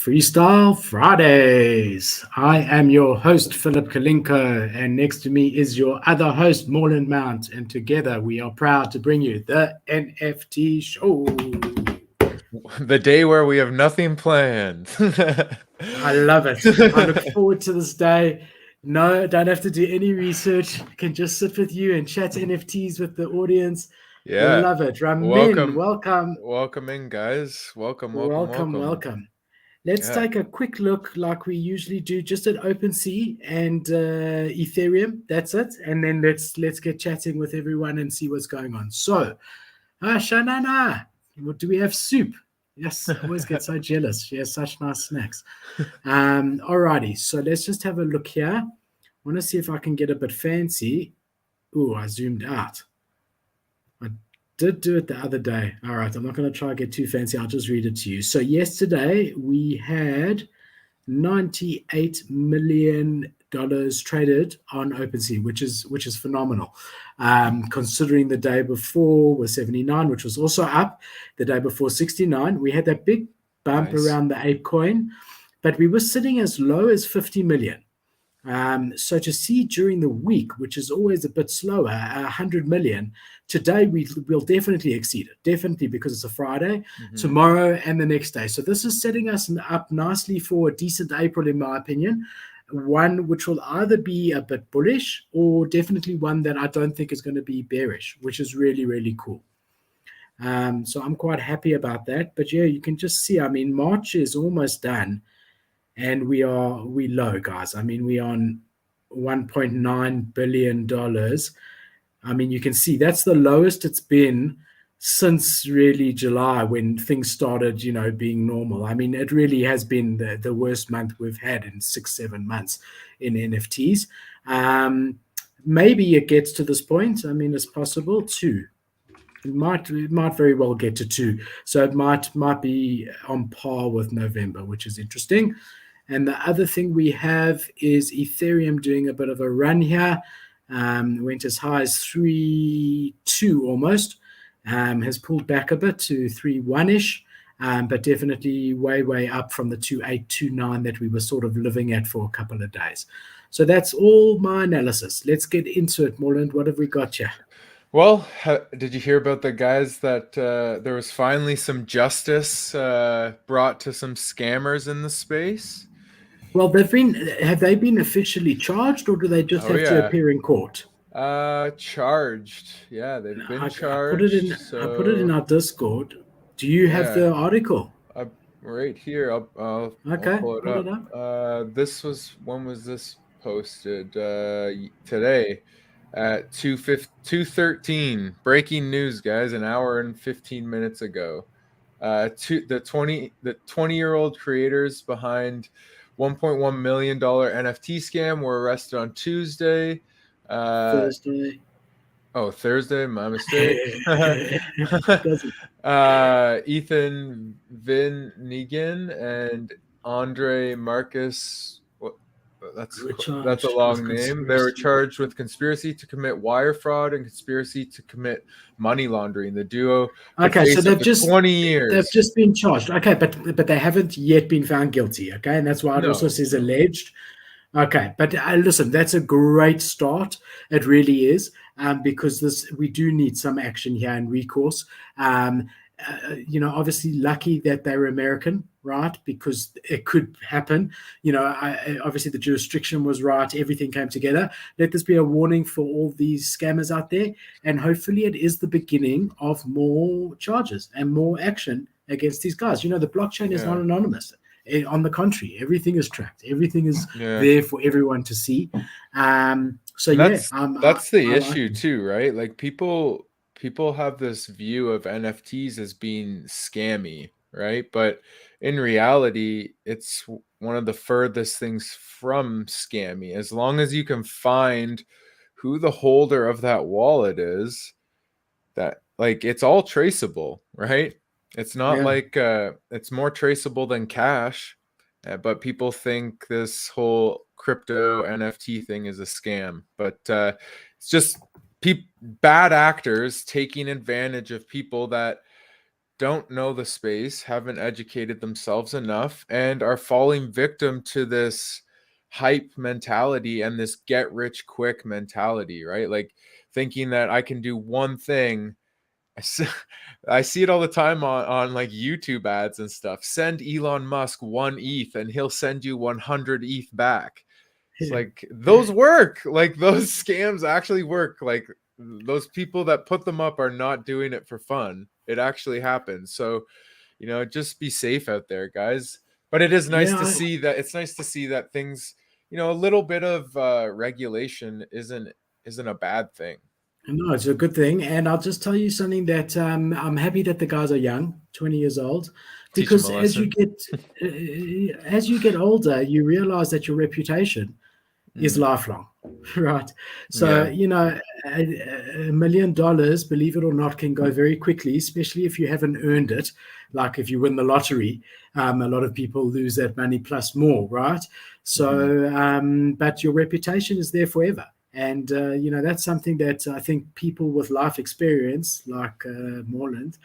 Freestyle Fridays. I am your host, Philip Kalinko, and next to me is your other host, Morland Mount. And together we are proud to bring you the NFT show. The day where we have nothing planned. I love it. I look forward to this day. No, don't have to do any research. Can just sit with you and chat NFTs with the audience. Yeah. Love it. Ramin, welcome. Welcome in, guys. Welcome. Welcome. Let's Yeah. take a quick look, like we usually do, just at OpenSea and Ethereum. That's it, and then let's get chatting with everyone and see what's going on. So, Shanana, do we have soup? Yes, I always get so jealous. She has such nice snacks. Alrighty, so let's just have a look here. I want to see if I can get a bit fancy. Ooh, I zoomed out. I did do it the other day. All right, I'm not going to try to get too fancy. I'll just read it to you. So yesterday we had $98 million traded on OpenSea, which is phenomenal. Considering the day before was 79, which was also up. The day before 69, we had that big bump around the ape coin, but we were sitting as low as 50 million. So to see during the week, which is always a bit slower, 100 million, today we'll definitely exceed it, definitely, because it's a Friday, tomorrow and the next day. So this is setting us up nicely for a decent April, in my opinion, one which will either be a bit bullish or definitely one that I don't think is going to be bearish, which is really, really cool. So I'm quite happy about that. But yeah, you can just see, I mean, March is almost done. And we low, guys. I mean, we're on $1.9 billion. I mean, you can see that's the lowest it's been since really July, when things started, being normal. I mean, it really has been the worst month we've had in 6-7 months in NFTs. Maybe it gets to this point. I mean, it's possible too. It might very well get to 2. So it might be on par with November, which is interesting. And the other thing we have is Ethereum doing a bit of a run here. Went as high as 3.2 almost. Has pulled back a bit to 3.1-ish, but definitely way up from the 2.8, 2.9 that we were sort of living at for a couple of days. So that's all my analysis. Let's get into it, Morland. What have we got here? Well, did you hear about the guys that there was finally some justice brought to some scammers in the space? Well, have they been officially charged, or do they just have to appear in court? Charged. Yeah, they've been charged. I put it in our Discord. Do you have the article? Right here. I'll pull it up. When was this posted? Today at 2:13. Breaking news, guys! An hour and 15 minutes ago. The 20-year-old creators behind $1.1 million NFT scam were arrested on Tuesday. Thursday. Oh, Thursday, my mistake. Ethan Van Negan and Andre Marcus. That's a long name. They were charged with conspiracy to commit wire fraud and conspiracy to commit money laundering. The duo. Okay, so they've just 20 years. They've just been charged. Okay, but they haven't yet been found guilty. Okay, and that's why it also says alleged. Okay, but listen, that's a great start. It really is, because we do need some action here and recourse. Obviously lucky that they're American, right? Because it could happen. Obviously the jurisdiction was right. Everything came together. Let this be a warning for all these scammers out there. And hopefully it is the beginning of more charges and more action against these guys. The blockchain is not anonymous. On the contrary, everything is tracked. Everything is there for everyone to see. That's the issue too, right? Like people have this view of NFTs as being scammy, right? But in reality, it's one of the furthest things from scammy. As long as you can find who the holder of that wallet is, that it's all traceable, right? It's not it's more traceable than cash, but people think this whole crypto NFT thing is a scam. But it's just bad actors taking advantage of people that don't know the space, haven't educated themselves enough, and are falling victim to this hype mentality and this get rich quick mentality, right? Like thinking that I can do one thing. I see it all the time on like YouTube ads and stuff. Send Elon Musk 1 ETH and he'll send you 100 ETH back. It's like those work. Like those scams actually work. Like those people that put them up are not doing it for fun. It actually happens. So, just be safe out there, guys. But it is nice to Yeah, see that things, a little bit of regulation isn't a bad thing. no, it's a good thing. And I'll just tell you something that I'm happy that the guys are young, 20 years old, Teach them a because lesson. as you get older, you realize that your reputation is lifelong, right? So, Yeah. $1 million, believe it or not, can go very quickly, especially if you haven't earned it. Like if you win the lottery, a lot of people lose that money plus more, right? So, but your reputation is there forever. And, that's something that I think people with life experience, like Morland,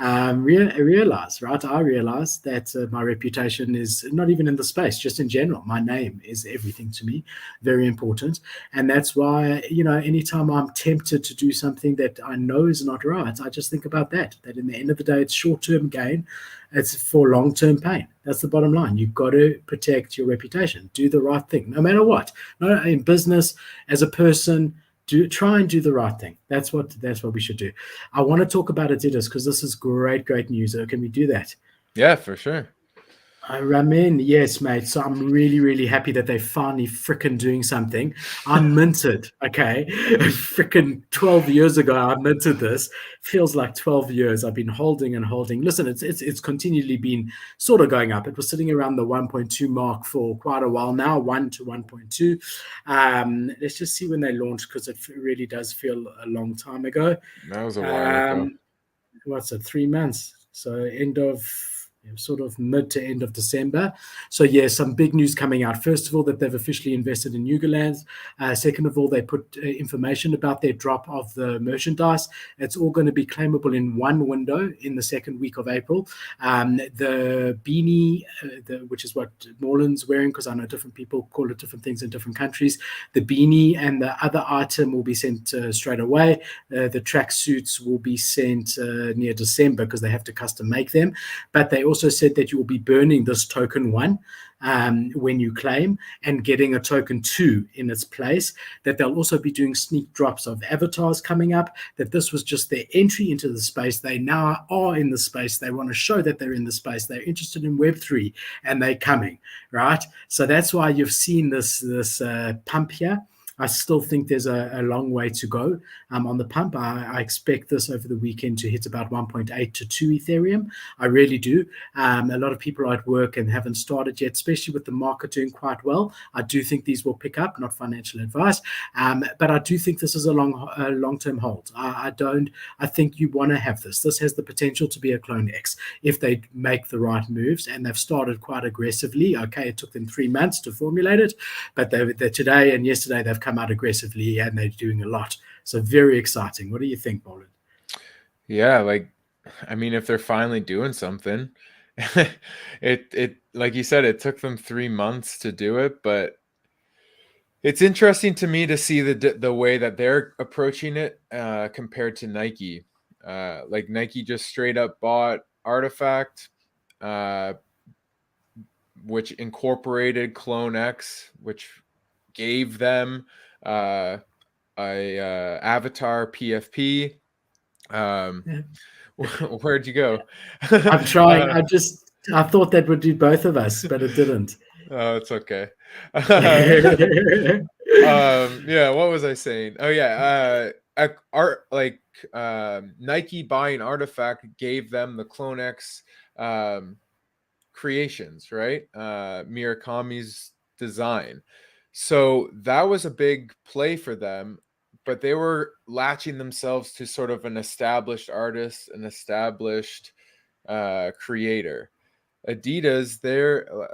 realize, right? I realize that my reputation is not even in the space, just in general. My name is everything to me, very important. And that's why, anytime I'm tempted to do something that I know is not right, I just think about that in the end of the day, it's short term gain, it's for long term pain. That's the bottom line. You've got to protect your reputation, do the right thing, no matter what. No, in business, as a person, try and do the right thing. That's what we should do. I want to talk about Adidas because this is great news. Can we do that? Yeah, for sure. Ramin, yes, mate. So I'm really happy that they finally freaking doing something. I minted, okay, freaking 12 years ago. I minted this. Feels like 12 years. I've been holding and holding. Listen, it's continually been sort of going up. It was sitting around the 1.2 mark for quite a while now, 1 to 1.2. Let's just see when they launched because it really does feel a long time ago. That was a while ago. What's it, 3 months? So end of sort of mid to end of December. So yeah, some big news coming out. First of all, that they've officially invested in Yugaland. Second of all, they put information about their drop of the merchandise. It's all going to be claimable in one window in the second week of April. The beanie, which is what Morland's wearing, because I know different people call it different things in different countries. The beanie and the other item will be sent straight away. The track suits will be sent near December because they have to custom make them. But they also said that you will be burning this token 1 when you claim and getting a token 2 in its place, that they'll also be doing sneak drops of avatars coming up, that this was just their entry into the space. They now are in the space. They want to show that they're in the space. They're interested in Web3 and they're coming, right? So that's why you've seen this pump here. I still think there's a long way to go on the pump. I expect this over the weekend to hit about 1.8 to 2 Ethereum. I really do. A lot of people are at work and haven't started yet, especially with the market doing quite well. I do think these will pick up, not financial advice, but I do think this is a long-term hold. I think you want to have this. This has the potential to be a clone X if they make the right moves, and they've started quite aggressively. Okay, it took them 3 months to formulate it, but they're today and yesterday they've come out aggressively and they're doing a lot. So very exciting. What do you think, Boland? Yeah, if they're finally doing something, it like you said, it took them 3 months to do it, but it's interesting to me to see the way that they're approaching it compared to Nike. Like Nike just straight up bought Artifact, which incorporated Clone X, which gave them a avatar PFP. Yeah. Where'd you go? I'm trying. I thought that would do both of us, but it didn't. Oh, it's okay. Yeah. Yeah, what was I saying? Oh yeah, art like Nike buying Artifact gave them the Clone X creations, right? Murakami's design. So that was a big play for them, but they were latching themselves to sort of an established artist, an established creator. Adidas,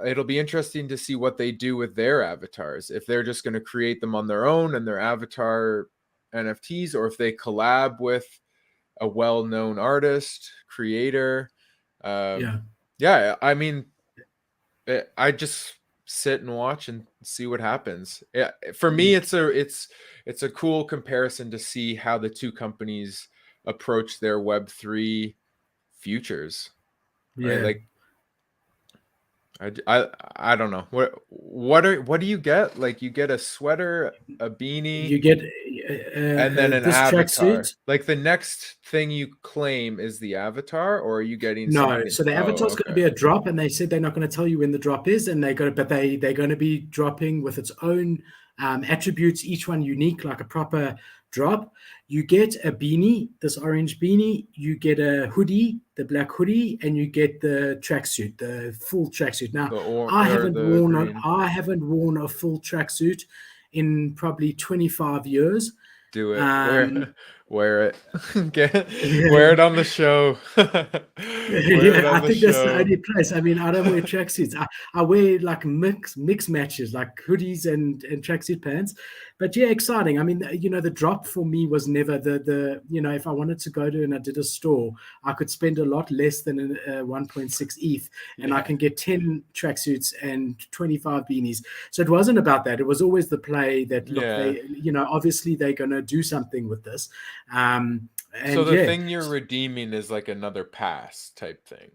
it'll be interesting to see what they do with their avatars. If they're just going to create them on their own and their avatar NFTs, or if they collab with a well-known artist, creator. Yeah. Yeah, I mean, I just sit and watch and see what happens. Yeah, for me, it's a cool comparison to see how the two companies approach their Web3 futures, right? Yeah. Like, I don't know what do you get? Like, you get a sweater, a beanie, You get and then an this avatar. tracksuit. Like, the next thing you claim is the avatar, or are you getting No, something? so the Oh, avatar is going to okay. be a drop, and they said they're not going to tell you when the drop is, and they're going to be dropping with its own attributes, each one unique, like a proper drop. You get a beanie, this orange beanie. You get a hoodie, the black hoodie, and you get the tracksuit, the full tracksuit. Now, The green. I haven't worn a full tracksuit in probably 25 years. Do it. Um, Wear it. Wear it yeah, on the show. Wear it yeah, on I the think that's the show. only place. I mean, I don't wear tracksuits. I wear like mix matches, like hoodies and tracksuit pants. But yeah, exciting. I mean, the drop for me was never the if I wanted to go to and I did a store, I could spend a lot less than 1.6 ETH, and I Yeah. can get 10 tracksuits and 25 beanies. So it wasn't about that. It was always the play that look, Yeah. they obviously they're going to do something with this. So And the yeah, thing you're redeeming is like another pass type thing,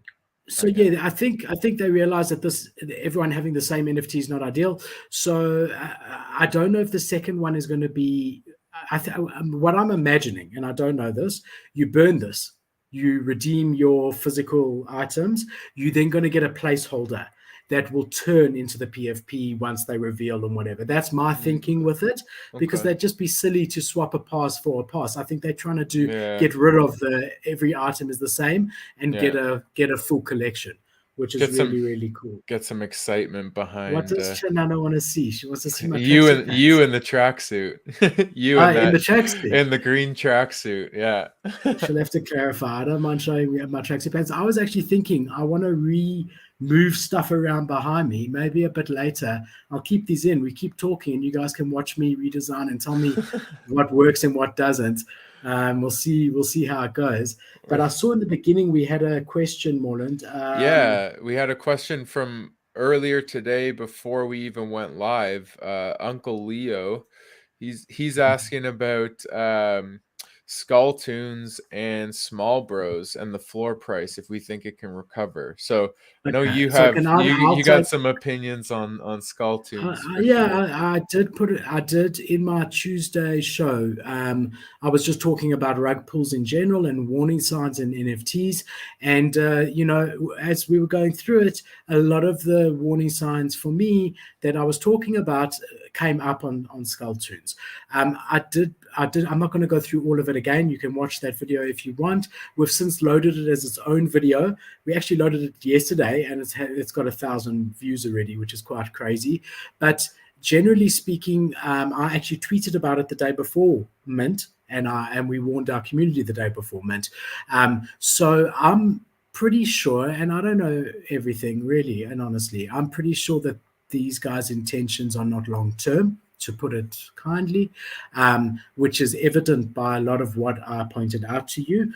so I guess. yeah, I think they realize that this everyone having the same NFT is not ideal. So I don't know if the second one is going to be. What I'm imagining, and I don't know this. You burn this, you redeem your physical items. You then going to get a placeholder that will turn into the PFP once they reveal and whatever. That's my thinking with it, because Okay. they'd just be silly to swap a pass for a pass. I think they're trying to Yeah. get rid of the every item is the same and Yeah. get a full collection, which is Get some really, really cool. get some excitement What behind does Shanana want to see? She wants to see my tracksuit you pants. in the tracksuit. You in In the that tracksuit. in the green tracksuit. Yeah. She'll have to clarify. I don't mind showing me my tracksuit pants. I was actually thinking I want to move stuff around behind me, maybe a bit later. I'll keep these in. We keep talking, and you guys can watch me redesign and tell me what works and what doesn't. We'll see. We'll see how it goes. But I saw in the beginning we had a question, Morland. Yeah, we had a question from earlier today before we even went live. Uncle Leo, he's asking about Skull Tunes and Small Bros and the floor price, if we think it can recover. So I know Okay, you so have can you I'll got take. some opinions on Skull Tunes for Yeah, sure. I did put it. I did in my Tuesday show. I was just talking about rug pulls in general and warning signs in NFTs. And as we were going through it, a lot of the warning signs for me that I was talking about came up on Skull Tunes. I did. I'm not going to go through all of it again. You can watch that video if you want. We've since loaded it as its own video. We actually loaded it yesterday, and it's got 1,000 views already, which is quite crazy. But generally speaking, I actually tweeted about it the day before Mint, and we warned our community the day before Mint. So I'm pretty sure, and I don't know everything really, and honestly, I'm pretty sure that these guys' intentions are not long term, to put it kindly, which is evident by a lot of what I pointed out to you.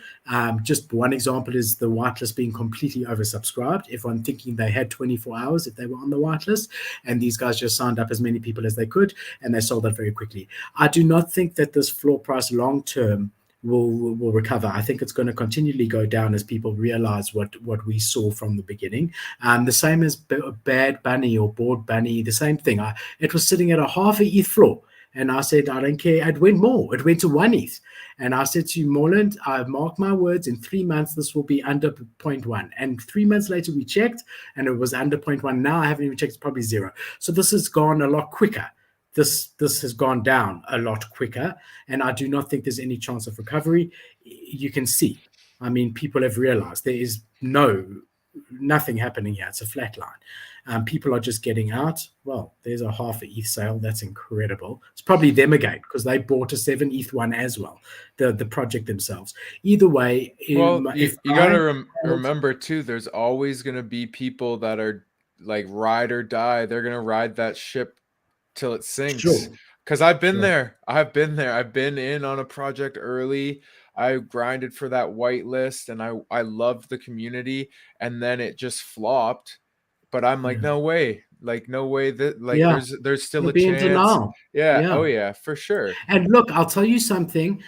Just one example is the whitelist being completely oversubscribed. Everyone thinking they had 24 hours if they were on the whitelist, and these guys just signed up as many people as they could, and they sold that very quickly. I do not think that this floor price long term will recover. I think it's going to continually go down as people realize what we saw from the beginning. The same as Bad Bunny or Board Bunny, the same thing. It was sitting at a half a ETH floor. And I said, I don't care. It went more. It went to 1 ETH. And I said to you, Morland, I mark my words, in 3 months, this will be under zero point 0.1. And 3 months later, we checked, and it was under zero point 0.1. Now I haven't even checked, it's probably zero. So this has gone a lot quicker. This has gone down a lot quicker, and I do not think there's any chance of recovery. You can see, I mean, people have realized there is nothing happening here. It's a flat line. People are just getting out. Well, there's a half a ETH sale. That's incredible. It's probably them again because they bought a 7 ETH one as well, the project themselves. Either way, Well, if you got to I had, remember too, there's always going to be people that are like ride or die. They're going to ride that ship till it sinks. sure, Because I've been sure, there. I've been there. I've been in on a project early. I grinded for that whitelist, and I loved the community, and then it just flopped. But I'm like, Yeah. no way, like no way that like Yeah. there's still You'll a be in chance. denial. Yeah. Yeah. Oh yeah, for sure. And look, I'll tell you something.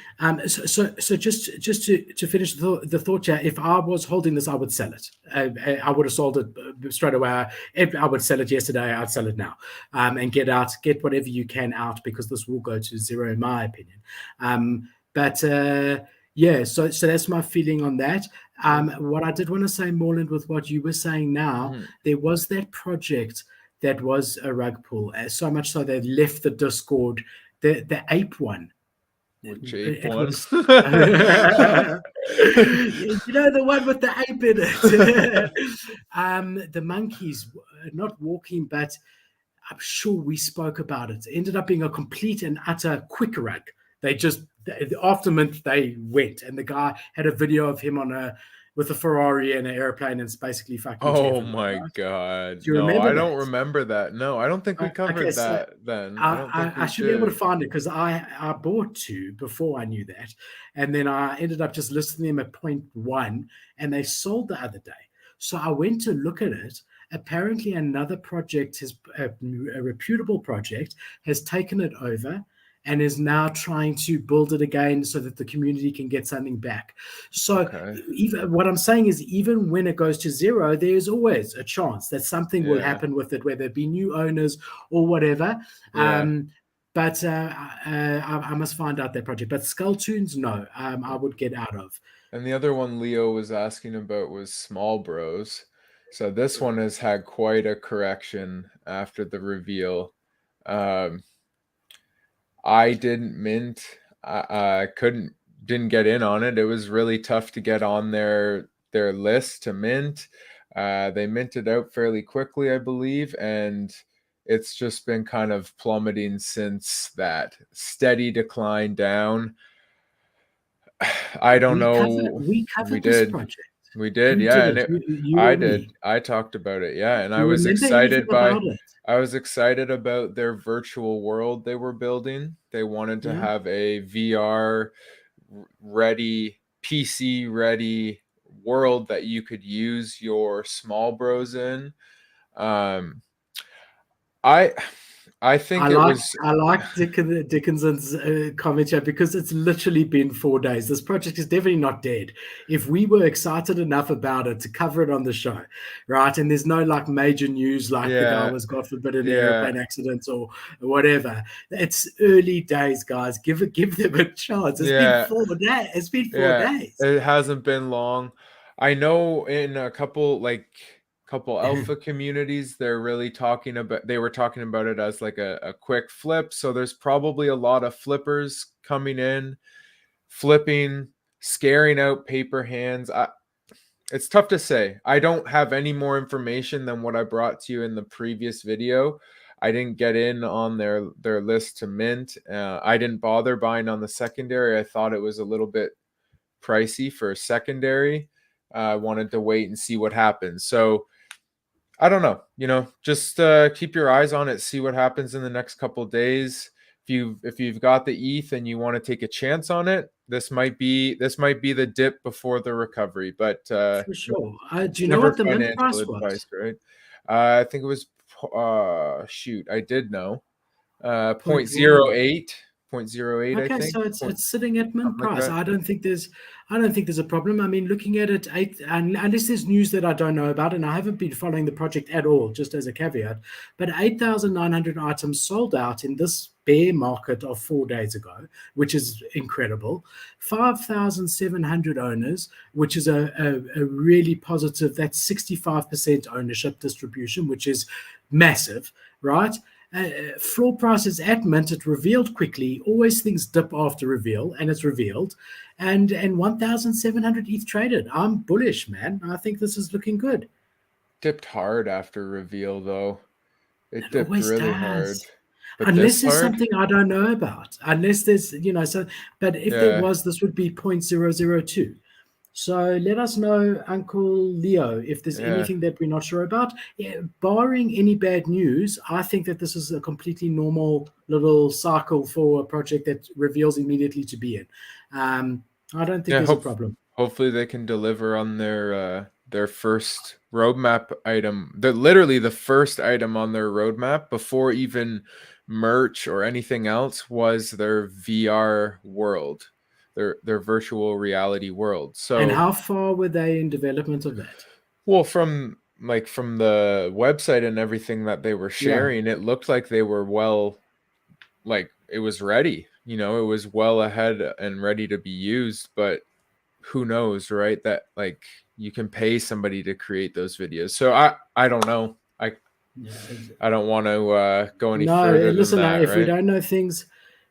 So just to finish the thought, chat. If I was holding this, I would sell it. I would have sold it straight away. If I would sell it yesterday, I'd sell it now, and get whatever you can out, because this will go to zero, in my opinion. But yeah, so that's my feeling on that. What I did want to say, Morland, with what you were saying now, Mm-hmm. there was that project that was a rug pull, so much so they left the Discord. The ape one. Which ape It one? was, the one with the ape in it. The monkeys, not walking, but I'm sure we spoke about it. It ended up being a complete and utter quick rug. They just after mint they went, and the guy had a video of him with a Ferrari and an airplane, and it's basically fucking to Oh everyone. my Right? God. Do you No, remember I don't that? remember that. No, I don't think we Okay, covered so that then. I don't think I we should be able to did. find it, because I bought two before I knew that, and then I ended up just listing them at 0.1, and they sold the other day. So I went to look at it. Apparently, another project, a reputable project, has taken it over and is now trying to build it again so that the community can get something back. So Okay. even what I'm saying is, even when it goes to zero, there's always a chance that something will Yeah. happen with it, whether it be new owners or whatever. Yeah. But I must find out that project. But Skull Tunes, no, I would get out of. And the other one Leo was asking about was Small Bros. So this one has had quite a correction after the reveal. Um, I didn't mint. I didn't get in on it. It was really tough to get on their list to mint. They minted out fairly quickly, I believe, and it's just been kind of plummeting since that. Steady decline down. I don't know. We We covered this did. project. We did, Who yeah, did and it? You I or did. me? I talked about it, yeah, and Do you remember anything about it? I was excited about their virtual world they were building. They wanted to Yeah. have a VR ready, PC ready world that you could use your small bros in. Um, I I think it was I like Dickinson's comment here, because it's literally been 4 days. This project is definitely not dead. If we were excited enough about it to cover it on the show, right? And there's no like major news, like the guy yeah, was, God forbid, in an yeah, airplane accident or whatever. It's early days, guys. Give them a chance. It's been yeah. 4 days. It's been four Yeah, days. it hasn't been long. I know in a couple alpha communities they were talking about it as like a quick flip. So there's probably a lot of flippers coming in, flipping, scaring out paper hands. It's tough to say. I don't have any more information than what I brought to you in the previous video. I didn't get in on their list to mint. I didn't bother buying on the secondary. I thought it was a little bit pricey for a secondary. I wanted to wait and see what happens. So I don't know. Just keep your eyes on it. See what happens in the next couple of days. If you've got the ETH and you want to take a chance on it, this might be the dip before the recovery. But For sure. Do you it's know never what the mint financial price advice, was? right? I think it was shoot. I did know Point point one. zero eight, point zero eight. I Okay, think so it's sitting at mint something like price. that. I don't think there's a problem. I mean, looking at it, unless there's news that I don't know about, and I haven't been following the project at all, just as a caveat. But 8,900 items sold out in this bear market of 4 days ago, which is incredible. 5,700 owners, which is a really positive. That's 65% ownership distribution, which is massive, right? Floor prices at mint, it revealed quickly. Always things dip after reveal, and it's revealed. And 1,700 ETH traded. I'm bullish, man. I think this is looking good. Dipped hard after reveal though. It It dipped always really hard. does. But this Unless there's hard? something I don't know about. Unless there's, so, but if there Yeah. was, this would be 0.002. So let us know, Uncle Leo, if there's Yeah. anything that we're not sure about. Yeah, barring any bad news, I think that this is a completely normal little cycle for a project that reveals immediately to be in. I don't think Yeah, there's a problem. hopefully they can deliver on their first roadmap item. Literally the first item on their roadmap before even merch or anything else was their VR world, their virtual reality world. And So, how far were they in development of that? well, from the website and everything that they were Yeah. sharing, it looked like they were like it was ready. It was well ahead and ready to be used, but who knows, right? That like you can pay somebody to create those videos. So I don't know. Yeah. I don't want to go any No, further than listen, that, if we right? don't know things,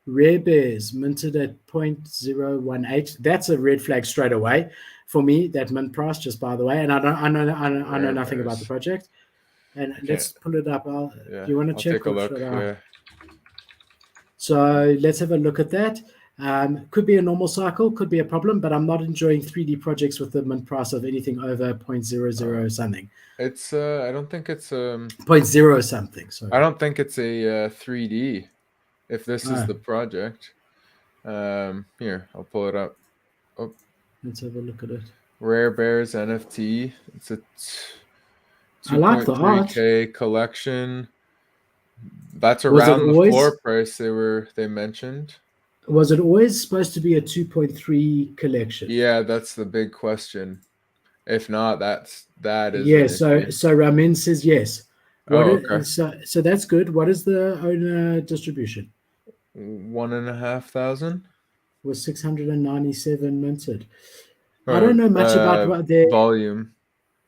rare bears minted at 0.018. That's a red flag straight away for me, that mint price, just by the way. And I know Rare nothing about the bears. project. And I can't. let's pull it up. Do Yeah, you want to I'll check take a or should look. I? Yeah. So let's have a look at that. Could be a normal cycle, could be a problem, but I'm not enjoying 3D projects with the mint price of anything over zero point zero Uh, 0.00 something. it's I don't think it's Point zero something, I sorry. don't think it's a 3D if this is Oh, the project. Here, I'll pull it up. Oh, let's have a look at it. Rare Bears NFT. It's a I like the art. 2.3K collection. That's Was it around the always floor price they mentioned. was it always supposed to be a 2.3 collection? Yeah, that's the big question. If not, that is Yeah, an so issue. so Ramin says yes. What Oh, okay. is, so that's good. What is the owner distribution? 1,500 Was 697 minted. I don't or know much about what their volume.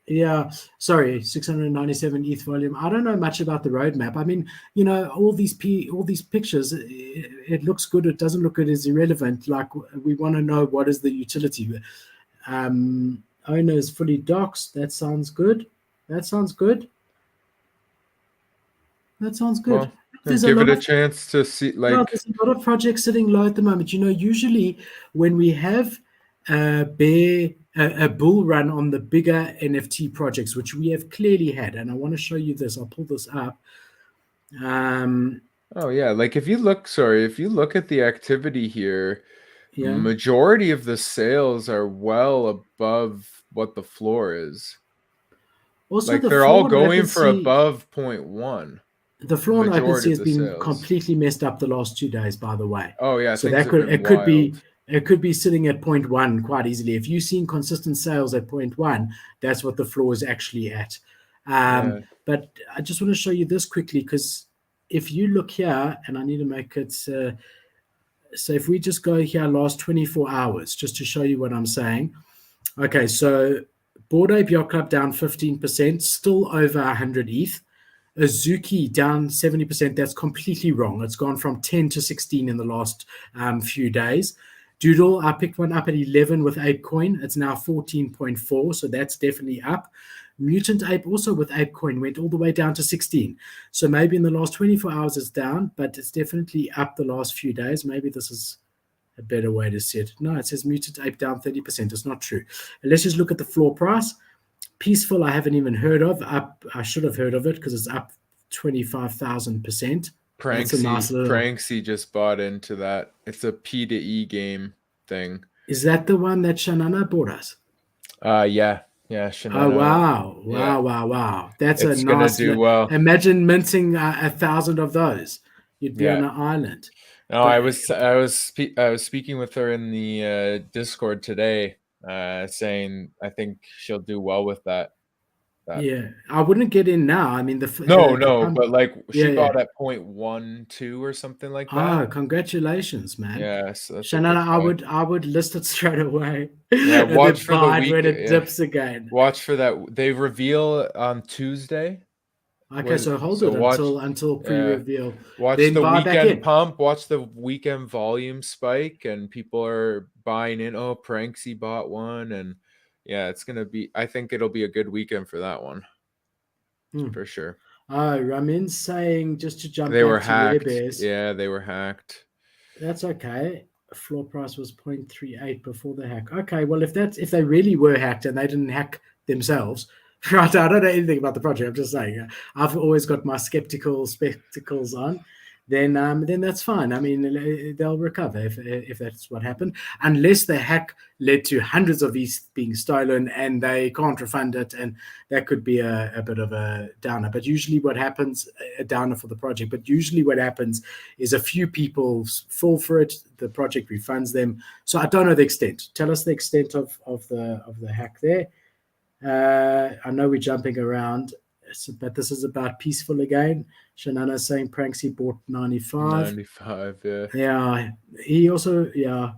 yeah, sorry, 697 ETH volume. I don't know much about the roadmap. I mean, all these pictures, it looks good, it doesn't look good is irrelevant. Like we want to know what is the utility. Owner is fully doxed. That sounds good. That sounds good. That sounds good. Well, There's a give it lot a of chance to see. Yeah, Like, there's a lot of projects sitting low at the moment. Usually when we have a bull run on the bigger NFT projects, which we have clearly had, and I want to show you this. I'll pull this up. oh yeah, like if you look at the activity here, Yeah. majority of the sales are well above what the floor is. Also, Like the they're all floor on going for OpenSea, above 0.1. the floor on Majority OpenSea of has the been sales. completely messed up the last 2 days, by the way. Oh yeah, So things that have could been it could be wild. it could be sitting at point one quite easily. If you've seen consistent sales at point one, that's what the floor is actually at. Yeah. But I just want to show you this quickly because if you look here, and I need to make it so if we just go here last 24 hours, just to show you what I'm saying. Okay, so Bored Ape Yacht Club down 15%, still over 100 ETH. Azuki down 70%. That's completely wrong. It's gone from 10 to 16 in the last few days. Doodle, I picked one up at 11 with ApeCoin. It's now 14.4, so that's definitely up. Mutant Ape also with ApeCoin went all the way down to 16. So maybe in the last 24 hours it's down, but it's definitely up the last few days. Maybe this is a better way to see it. No, it says Mutant Ape down 30%. It's not true. And let's just look at the floor price. Peaceful, I haven't even heard of. Up, I should have heard of it because it's up 25,000%. That's a nice little. Pranksy just bought into that. It's a P to E game thing. Is that the one that Shanana bought us? Yeah. Oh Shanana. wow, Yeah. wow, wow, wow! That's a It's gonna nice. do well. Imagine minting 1,000 of those. You'd be on Yeah. an island. No, But I was speaking with her in the Discord today, saying I think she'll do well with that. yeah, I wouldn't get in now. I mean, the No, pump. but like Yeah, she yeah. bought at 0.12 or something like that. Ah, congratulations, man. Yeah, so that's a good Shanana, buy. I would list it straight away Yeah, and watch then for the buy it week. when it Yeah, dips again. watch for that. They reveal on Tuesday. Okay, so hold So it watch. until Yeah, pre-reveal, watch then the buy back weekend in. pump. Watch the weekend volume spike, and people are buying in. Oh, Pranksy bought one, and yeah, it's gonna be. I think it'll be a good weekend for that one, Hmm. for sure. Oh, Ramin's saying just to jump They were back to Rare hacked. Bears. Yeah, they were hacked. That's okay. Floor price was 0.38 before the hack. Okay, well if they really were hacked and they didn't hack themselves, right? I don't know anything about the project. I'm just saying. I've always got my skeptical spectacles on. then that's fine. I mean, they'll recover if that's what happened, unless the hack led to hundreds of these being stolen and they can't refund it, and that could be a bit of a downer. But usually, what happens, a downer for the project. But usually, what happens is a few people fall for it. The project refunds them. So I don't know the extent. Tell us the extent of the hack there. I know we're jumping around, but this is about peaceful again. Shanana saying Pranksy bought 95. 95, yeah. Yeah. He also, yeah.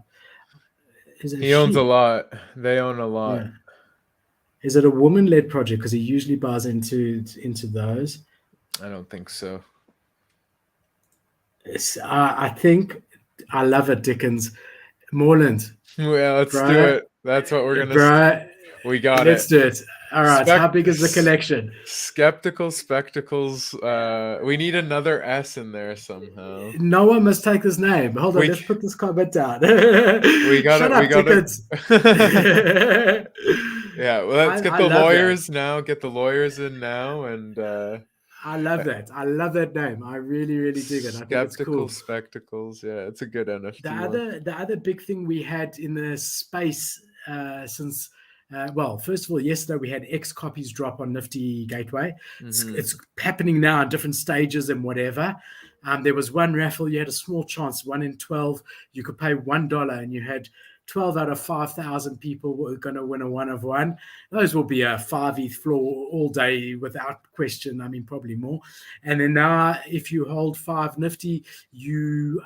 He owns a lot. They own a lot. Yeah. Is it a woman-led project? Because he usually buys into those. I don't think so. I think I love it, Dickens. Moreland. Well, let's do it. That's what we're gonna. Bro, we got let's it. do it. All right. How big is the collection? Skeptical Spectacles. We need another S in there somehow. No one must take this name. Hold on, let's put this comment down. We got Shut it. up, We got Dickens. it. Yeah, well, let's get the lawyers now. Get the lawyers in now, and I love that. I love that name. I really, really dig it. I think it's cool. Spectacles. Yeah, it's a good NFT. The other big thing we had in the space since. Well, first of all, yesterday we had X copies drop on Nifty Gateway. It's happening now in different stages and whatever. There was one raffle, you had a small chance, 1 in 12. You could pay $1 and you had 12 out of 5,000 people were going to win a 1 of 1. Those will be a 5 ETH floor all day without question. I mean, probably more. And then now, if you hold 5 Nifty, you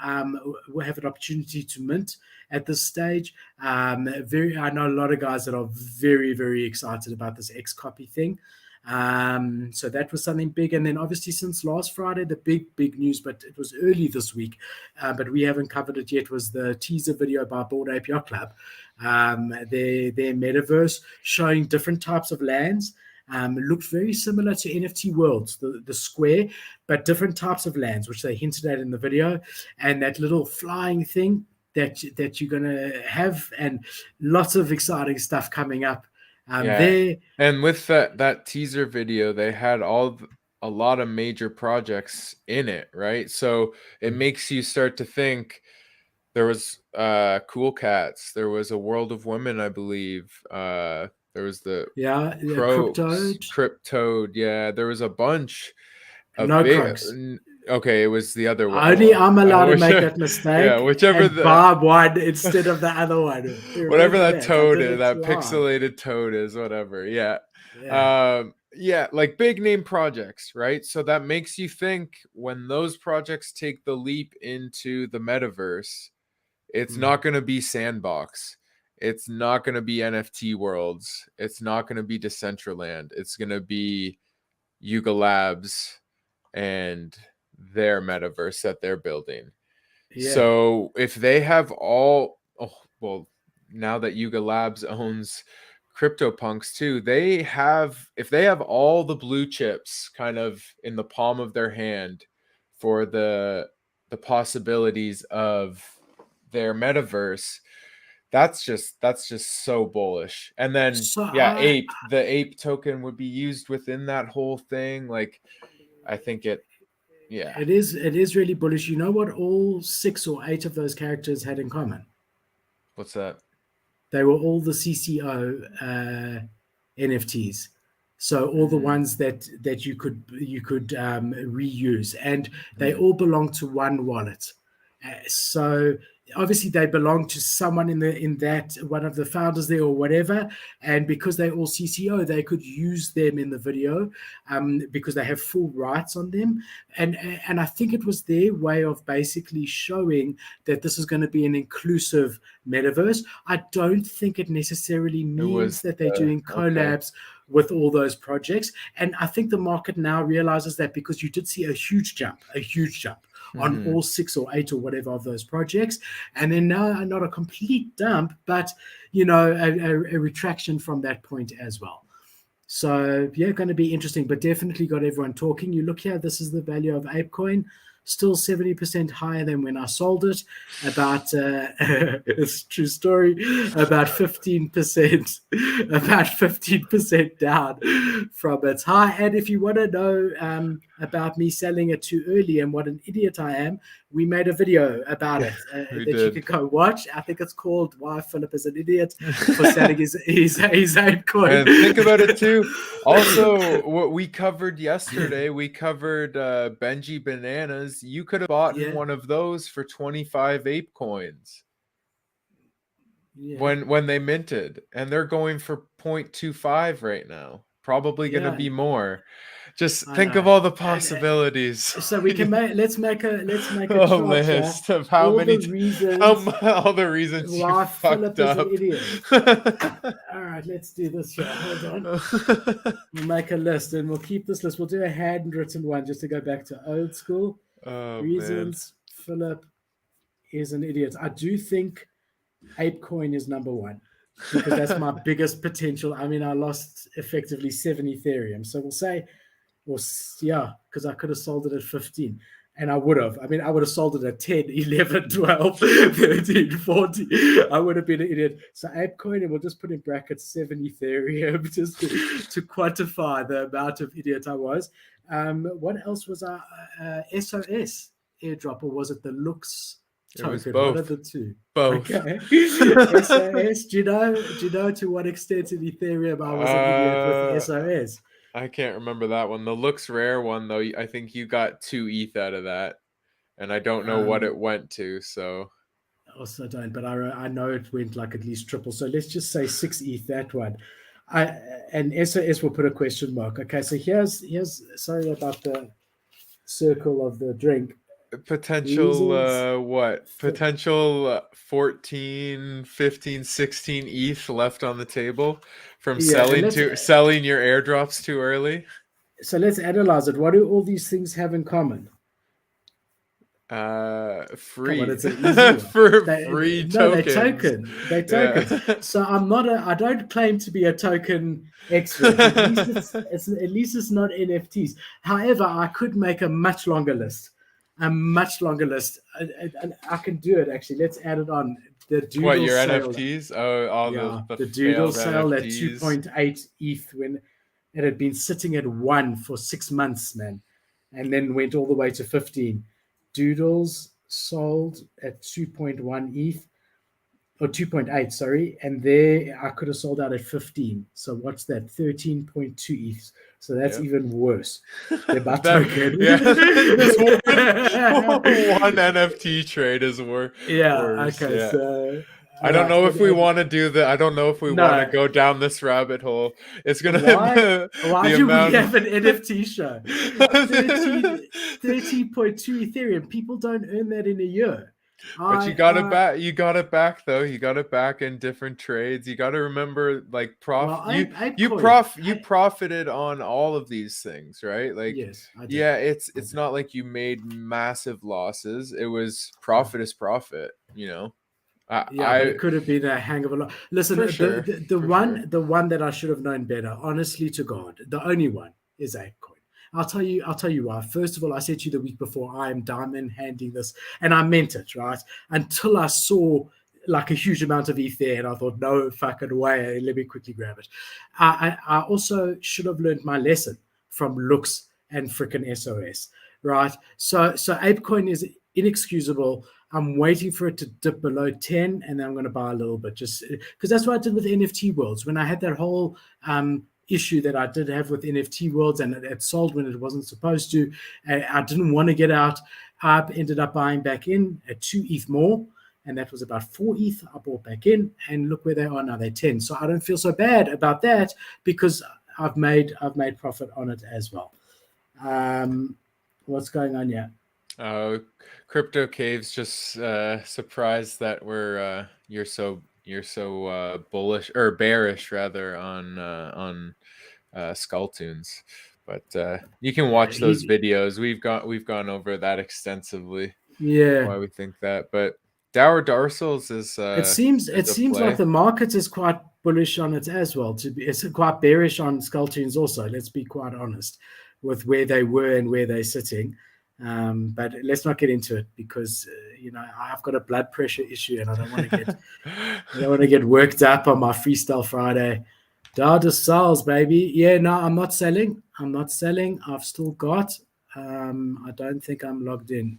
will have an opportunity to mint at this stage. I know a lot of guys that are very, very excited about this X copy thing. So that was something big. And then obviously since last Friday, the big news, but it was early this week, but we haven't covered it yet, was the teaser video by Bored Ape Yacht Club, their metaverse showing different types of lands. Looked very similar to NFT Worlds, the square, but different types of lands, which they hinted at in the video. And that little flying thing that you're going to have, and lots of exciting stuff coming up. There, and with that teaser video, they had a lot of major projects in it, right? So it makes you start to think. There was Cool Cats, there was a World of Women, I believe. There was the Cryptoad. Yeah, there was a bunch of okay, it was the other one. Only I'm allowed to make that mistake. Yeah, whichever the Bob one instead of the other one. Whatever that toad is, that pixelated toad is, whatever. Yeah. Yeah, like big name projects, right? So that makes you think when those projects take the leap into the metaverse, it's not going to be Sandbox. It's not going to be NFT Worlds. It's not going to be Decentraland. It's going to be Yuga Labs and their metaverse that they're building. So if they have now that Yuga Labs owns CryptoPunks too, if they have all the blue chips kind of in the palm of their hand for the possibilities of their metaverse, that's just so bullish. And then the ape token would be used within that whole thing. Like, I think it is really bullish. You know what all 6 or 8 of those characters had in common? What's that? They were all the CCO NFTs. So all the ones that you could reuse, and they all belong to one wallet. So obviously they belong to someone in that one of the founders there or whatever, and because they're all CCO, they could use them in the video because they have full rights on them, and I think it was their way of basically showing that this is going to be an inclusive metaverse. I don't think it necessarily means that they're doing collabs with all those projects, and I think the market now realizes that, because you did see a huge jump on all 6 or 8 or whatever of those projects. And then now, not a complete dump, but, a retraction from that point as well. So, going to be interesting, but definitely got everyone talking. You look here, this is the value of ApeCoin. still 70% higher than when I sold it. About it's a true story. About 15%, about 15% down from its high. And if you want to know about me selling it too early and what an idiot I am, we made a video about it that you could go watch. I think it's called "Why Philip is an Idiot for Selling His ApeCoin." And think about it too. Also, what we covered yesterday, we covered Benji Bananas. You could have bought one of those for 25 ape coins when they minted, and they're going for 0.25 right now. Probably going to be more. Just think of all the possibilities. So we can let's make a list of how all many all the reasons why Philip is an idiot. All right, let's do this here. Hold on. We'll make a list, and we'll keep this list. We'll do a handwritten one just to go back to old school. Reasons Philip is an idiot. I do think ApeCoin is number one, because that's my biggest potential. I mean, I lost effectively 7 Ethereum. So we'll say, because I could have sold it at 15. And I would have. I mean, I would have sold it at 10, 11, 12, 13, 14. I would have been an idiot. So ApeCoin, and we'll just put in brackets 7 Ethereum just to quantify the amount of idiot I was. What else was I? SOS airdrop, or was it the Lux token? It was both. What are the two? Both. Okay. SOS. Do you know to what extent in Ethereum I was an idiot with SOS? I can't remember that one. The Looks Rare one, though, I think you got 2 ETH out of that. And I don't know what it went to, so... Also don't, but I know it went like at least triple. So let's just say 6 ETH, that one. And SOS will put a question mark. Okay, so here's sorry about the circle of the drink. Potential, what? Potential 14, 15, 16 ETH left on the table from selling your airdrops too early. So let's analyze it. What do all these things have in common? Free. On, it's an easy free tokens. No, they token. Yeah. So I don't claim to be a token expert. At least it's not NFTs. However, I could make a much longer list. And I can do it actually. Let's add it on. The Doodle your sale. NFTs? Oh, the Doodle sale NFTs. At 2.8 ETH when it had been sitting at 1 for 6 months, man, and then went all the way to 15. Doodles sold at 2.1 ETH or 2.8, sorry, and there I could have sold out at 15. So what's that? 13.2 ETH. So that's even worse than my token. One NFT trade is worse. Yeah. Okay. Yeah. So I don't know if we want to do that. I don't know if we want to go down this rabbit hole. It's gonna. Why do we have an NFT show? 13.2 Ethereum. People don't earn that in a year. But you got it back. You got it back though. You got it back in different trades. You got to remember, like, you profited on all of these things, right? Like, yes, it's not like you made massive losses. It was profit is profit, you know. But it could have been a hang of a lot. Listen, the one that I should have known better, honestly to God, the only one is ApeCoin. I'll tell you why. First of all, I said to you the week before, I am diamond handing this, and I meant it, right? Until I saw like a huge amount of ETH there, and I thought, no fucking way, let me quickly grab it. I also should have learned my lesson from Looks and freaking SOS, right? So ApeCoin is inexcusable. I'm waiting for it to dip below 10, and then I'm going to buy a little bit, just because that's what I did with NFT Worlds. When I had that whole issue that I did have with NFT Worlds, and it sold when it wasn't supposed to, I didn't want to get out. I ended up buying back in at 2 ETH more, and that was about 4 ETH. I bought back in, and look where they are now. They're 10. So I don't feel so bad about that because I've made profit on it as well. What's going on here? Crypto Caves just surprised that you're so bullish or bearish rather on Skulltunes, but you can watch those videos. We've gone over that extensively. Yeah, why we think that, but Dour Darcels is. It seems like the market is quite bullish on it as well. It's quite bearish on Skulltunes also. Let's be quite honest with where they were and where they're sitting. But let's not get into it because I've got a blood pressure issue and I don't want to get worked up on my Freestyle Friday. Data sells, baby. Yeah, no, I'm not selling. I've still got. I don't think I'm logged in.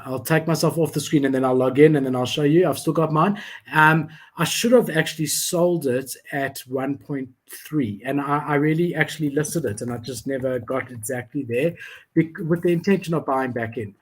I'll take myself off the screen and then I'll log in and then I'll show you. I've still got mine. I should have actually sold it at 1.3 and I really actually listed it and I just never got exactly there with the intention of buying back in.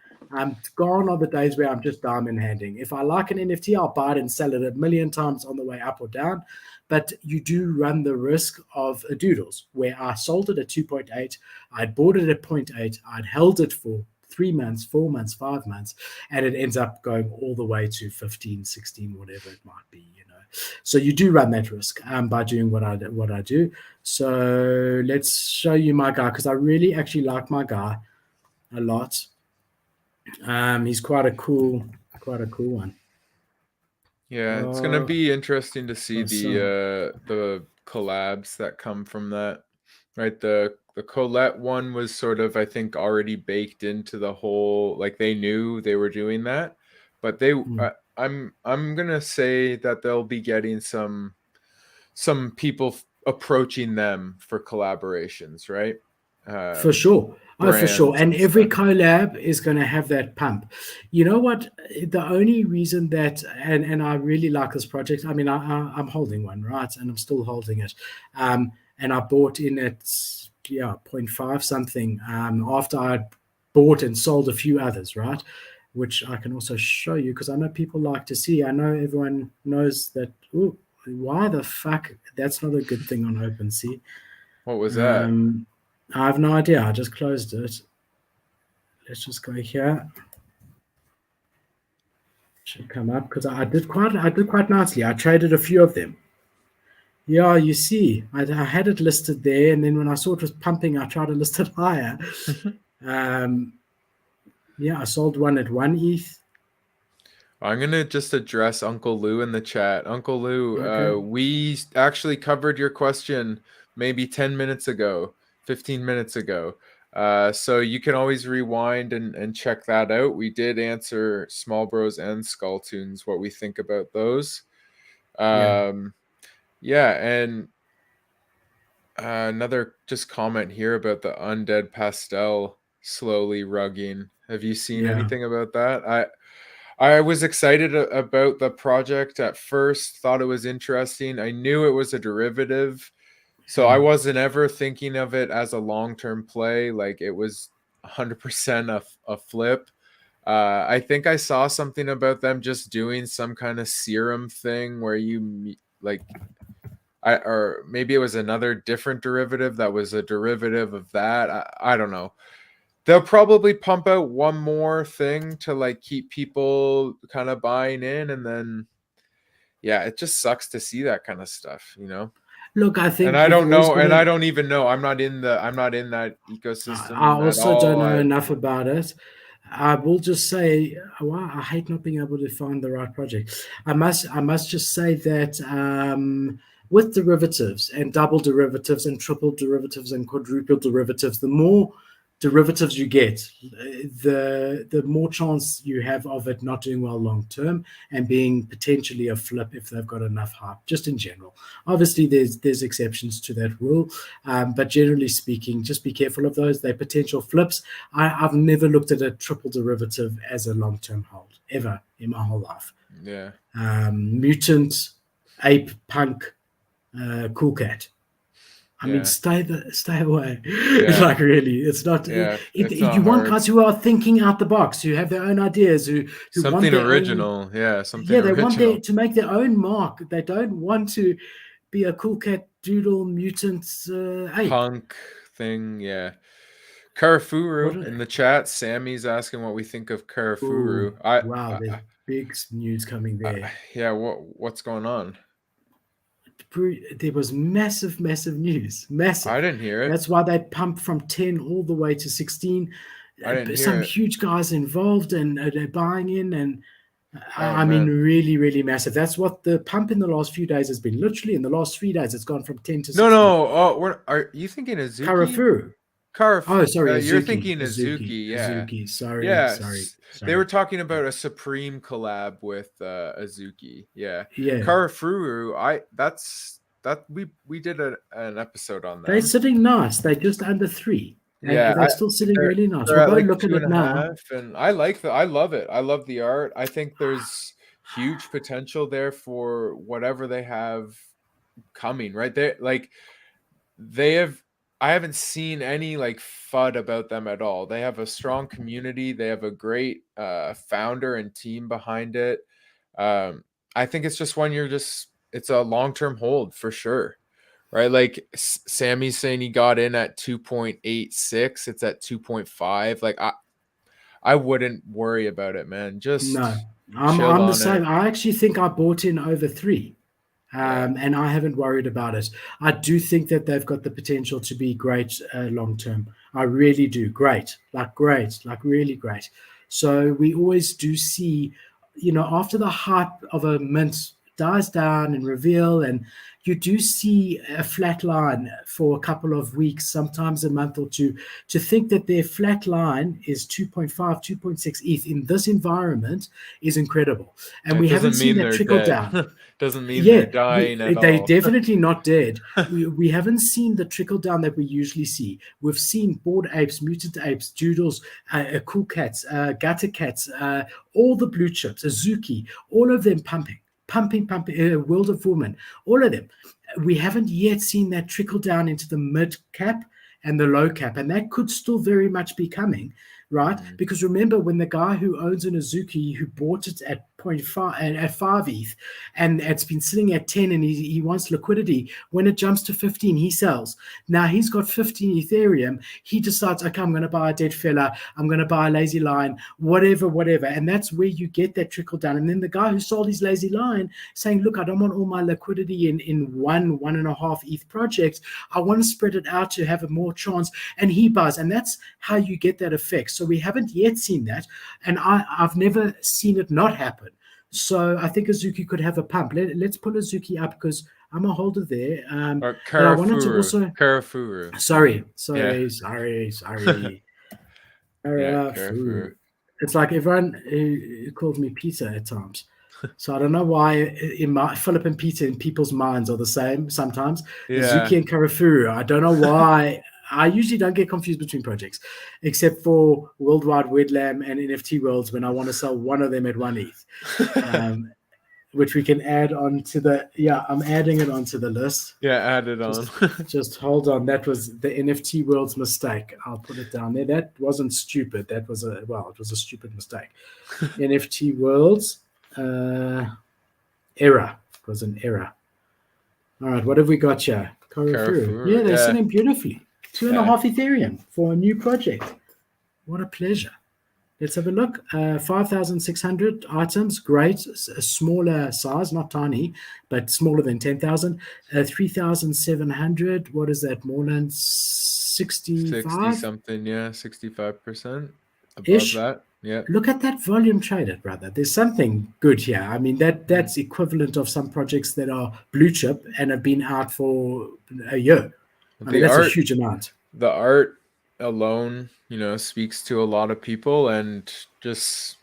Gone are the days where I'm just diamond handing. If I like an NFT, I'll buy it and sell it a million times on the way up or down. But you do run the risk of a doodles where I sold it at 2.8. I'd bought it at 0.8. I'd held it for 3 months, 4 months, 5 months, and it ends up going all the way to 15, 16, whatever it might be, So you do run that risk by doing what I do. So let's show you my guy because I really actually like my guy a lot. He's quite a cool one. Yeah, it's gonna be interesting to see the collabs that come from that. Right, the Colette one was sort of, I think, already baked into the whole, like they knew they were doing that, but I'm gonna say that they'll be getting some people approaching them for collaborations, right? For sure. Oh, for sure. And every collab is going to have that pump. You know what? The only reason that, and I really like this project, I mean, I'm holding one, right? And I'm still holding it. And I bought in at 0.5 something after I bought and sold a few others, right? Which I can also show you because I know people like to see. I know everyone knows that. Ooh, why the fuck? That's not a good thing on OpenSea. What was that? I have no idea. I just closed it. Let's just go here. Should come up because I did quite nicely. I traded a few of them. Yeah, you see, I had it listed there, and then when I saw it was pumping, I tried to list it higher. Yeah, I sold one at 1 ETH. I'm going to just address Uncle Lou in the chat. Uncle Lou, okay. We actually covered your question maybe 10 minutes ago, 15 minutes ago. So you can always rewind and check that out. We did answer Small Bros and Skull Tunes, what we think about those. Yeah, and another just comment here about the Undead Pastel slowly rugging. Have you seen anything about that? I was excited about the project at first, thought it was interesting. I knew it was a derivative, so I wasn't ever thinking of it as a long-term play. Like it was 100% a flip. I think I saw something about them just doing some kind of serum thing where you like, or maybe it was another different derivative that was a derivative of that. I don't know. They'll probably pump out one more thing to like keep people kind of buying in, and then it just sucks to see that kind of stuff, Look, I think, and I don't know, and I don't even know. I'm not in that ecosystem. I also don't know enough about it. I will just say, wow, I hate not being able to find the right project. I must just say that with derivatives and double derivatives and triple derivatives and quadruple derivatives, the more derivatives you get, the more chance you have of it not doing well long term and being potentially a flip if they've got enough hype, just in general. Obviously there's exceptions to that rule, but generally speaking, just be careful of those. They're potential flips. I've never looked at a triple derivative as a long-term hold ever in my whole life. Mutant, ape, punk, cool cat. I mean, stay away. Like really, it's not. You want guys who are thinking out the box, who have their own ideas, who something want original. Something. Yeah, they want to make their own mark. They don't want to be a cool cat doodle mutant ape. Punk thing. Yeah. Karafuru in the chat. Sammy's asking what we think of Karafuru. Wow, there's big news coming there. What's going on? There was massive news. Massive. I didn't hear it. That's why they pumped from 10 all the way to 16. Some huge guys involved and they're buying in, and I mean, really massive. That's what the pump in the last few days has been. Literally in the last 3 days, it's gone from 10 to 16. No. Are you thinking of Zuki? Karafuru. Oh, sorry, You're Azuki. thinking Azuki, yeah. Azuki. Sorry, Yeah, sorry, they were sorry. talking about a Supreme collab with Azuki. Yeah. Yeah. Karafuru, we did an episode on They're them. sitting nice. They're just under 3. Yeah, They're still sitting they're really nice. they're We'll at go like look at two it and a now. half, and I love it. I love the art. I think there's huge potential there for whatever they have coming, right? I haven't seen any like FUD about them at all. They have a strong community. They have a great founder and team behind it. I think it's just it's a long-term hold for sure, right? Like Sammy's saying he got in at 2.86. It's at 2.5. Like I wouldn't worry about it, man. Just No, chill I'm the on it. same. I actually think I bought in over 3. Yeah. And I haven't worried about it. I do think that they've got the potential to be great long term. I really do. Great, like really great. So we always do see, after the hype of a mint dies down and reveal, and you do see a flat line for a couple of weeks, sometimes a month or two, to think that their flat line is 2.5, 2.6 ETH in this environment is incredible. And we haven't seen that trickle down. Doesn't mean they're Yeah, dying at they all. definitely not dead. We haven't seen the trickle down that we usually see. We've seen Bored Apes, Mutant Apes, Doodles, Cool Cats, Gutter Cats, all the blue chips, Azuki, all of them pumping, World of Woman, all of them. We haven't yet seen that trickle down into the mid cap and the low cap, and that could still very much be coming, right? Mm-hmm. Because remember, when the guy who owns an Azuki, who bought it at 0.5 at 5 ETH, and it's been sitting at 10, and he wants liquidity. When it jumps to 15, he sells. Now he's got 15 Ethereum. He decides, okay, I'm going to buy a dead fella. I'm going to buy a lazy line, whatever. And that's where you get that trickle down. And then the guy who sold his lazy line saying, look, I don't want all my liquidity in 1.5 ETH project. I want to spread it out to have a more chance. And he buys. And that's how you get that effect. So we haven't yet seen that. And I've never seen it not happen. So I think Azuki could have a pump. Let's pull Azuki up because I'm a holder there. Or But I wanted to also Karafuru. Sorry. Yeah, Karafuru. It's like everyone who calls me Peter at times. So I don't know why Philip and Peter in people's minds are the same sometimes. Yeah. Azuki and Karafuru. I don't know why. I usually don't get confused between projects, except for Worldwide Wedlam and NFT Worlds when I want to sell one of them at 1 ETH, which we can add on to the. Yeah, I'm adding it onto the list. Yeah, add it on. Just hold on. That was the NFT Worlds mistake. I'll put it down there. That wasn't stupid. That was it was a stupid mistake. NFT Worlds error. It was an error. All right, what have we got here? Karafuru. Yeah, they're sitting beautifully. 2.5 Ethereum for a new project. What a pleasure. Let's have a look. 5,600 items. Great. A smaller size, not tiny, but smaller than 10,000. 3,700. What is that? More than 65? 60 something, yeah. 65% above that. Yeah. Look at that volume traded, brother. There's something good here. I mean, that's equivalent of some projects that are blue chip and have been out for a year. I mean, that's a huge amount. The art alone, speaks to a lot of people, and just,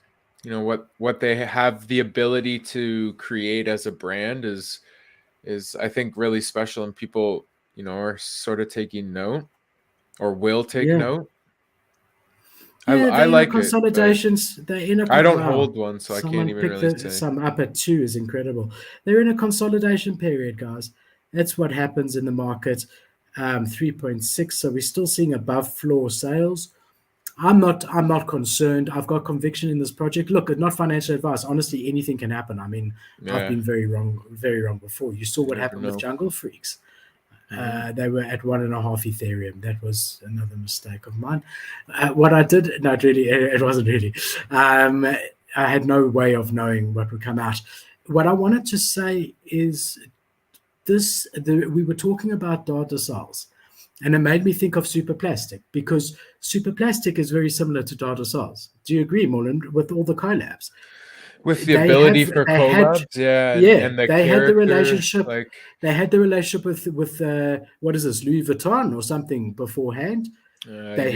what they have the ability to create as a brand is I think really special, and people, are sort of taking note or will take note. Yeah, I like consolidations. It, they're in a. I don't hold one, so I can't even really say. Some up at 2 is incredible. They're in a consolidation period, guys. That's what happens in the market. 3.6. So we're still seeing above floor sales. I'm not concerned. I've got conviction in this project. Look, not financial advice. Honestly, anything can happen. I mean, I've been very wrong before. You saw what happened with Jungle Freaks. They were at 1.5 Ethereum. That was another mistake of mine. What I did, not really, it wasn't really. I had no way of knowing what would come out. What I wanted to say is we were talking about data cells, and it made me think of Superplastic, because Superplastic is very similar to data cells. Do you agree, Moreland, with all the collabs? With the ability for collabs, and they had the relationship. They had the relationship with what is this, Louis Vuitton or something beforehand. They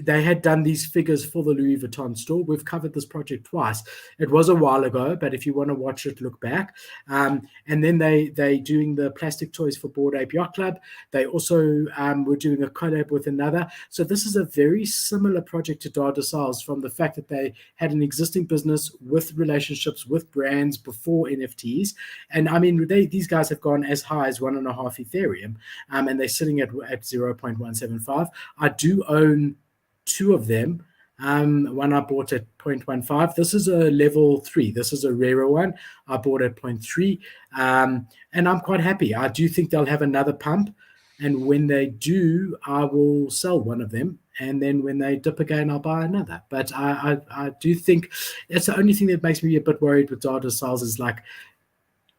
had done these figures for the Louis Vuitton store. We've covered this project twice. It was a while ago, but if you want to watch it, look back. And then they doing the plastic toys for Bored Ape Yacht Club. They also were doing a collab with another. So this is a very similar project to Dar de Sales from the fact that they had an existing business with relationships with brands before NFTs. And I mean, these guys have gone as high as 1.5 Ethereum, and they're sitting at 0.175. I do own 2 of them. One I bought at 0.15. This is a level 3. This is a rarer one. I bought at 0.3. And I'm quite happy. I do think they'll have another pump. And when they do, I will sell one of them. And then when they dip again, I'll buy another. But I do think that's the only thing that makes me a bit worried with Dar de Sales is like,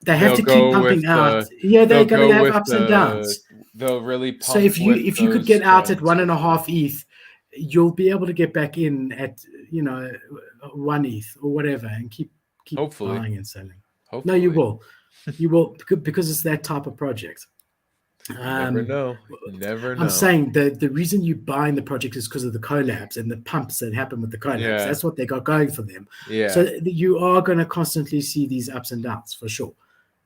they have to keep pumping out. Yeah, they're going to have ups and downs. They'll really pump. So if you could get out at 1.5 ETH, you'll be able to get back in at 1 ETH or whatever, and keep hopefully buying and selling. Hopefully. No, you will because it's that type of project. You never know. I'm saying the reason you buy in the project is because of the collabs and the pumps that happen with the collabs. Yeah. That's what they got going for them. Yeah. So you are going to constantly see these ups and downs for sure.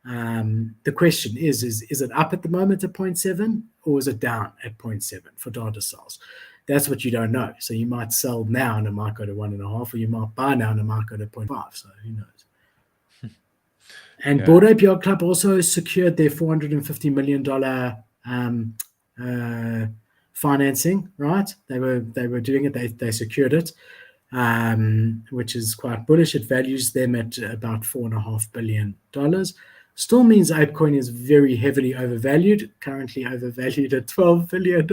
The question is it up at the moment at 0.7 or is it down at 0.7 for Dar de Sales? That's what you don't know. So you might sell now and it might go to 1.5, or you might buy now and it might go to 0.5. So who knows? And Bored Ape Yacht Club also secured their $450 million financing, right? They were doing it. They secured it, which is quite bullish. It values them at about $4.5 billion. Still means ApeCoin is very heavily overvalued, currently overvalued at $12 billion.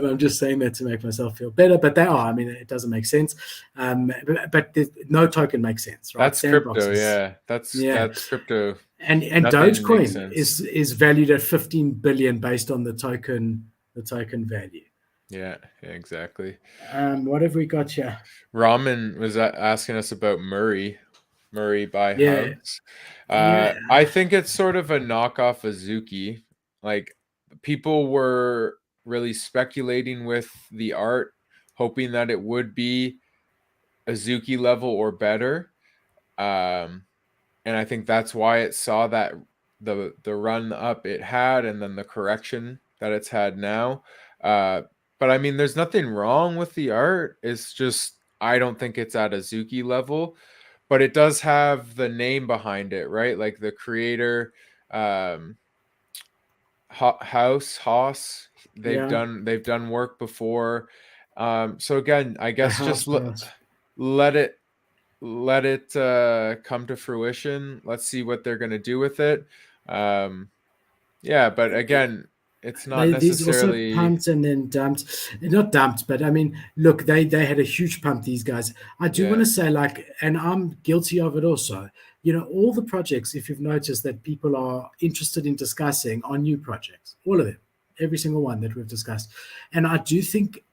I'm just saying that to make myself feel better, but they are. I mean, it doesn't make sense. But no token makes sense, right? That's crypto, yeah. That's crypto. And Dogecoin is valued at 15 billion based on the token value. Yeah, exactly. What have we got here? Raman was asking us about Murray by Hugs. I think it's sort of a knockoff Azuki. Like, people were really speculating with the art, hoping that it would be Azuki level or better. And I think that's why it saw that the run up it had, and then the correction that it's had now. But I mean, there's nothing wrong with the art. It's just, I don't think it's at Azuki level. But it does have the name behind it, right? Like the creator, Haas. They've done work before. So again, I guess just let it come to fruition. Let's see what they're gonna do with it. But again, it's not necessarily these also pumped and then dumped. Not dumped, but I mean, look, they had a huge pump, these guys. I do want to say, like, and I'm guilty of it also. All the projects, if you've noticed, that people are interested in discussing are new projects. All of them, every single one that we've discussed. And I do think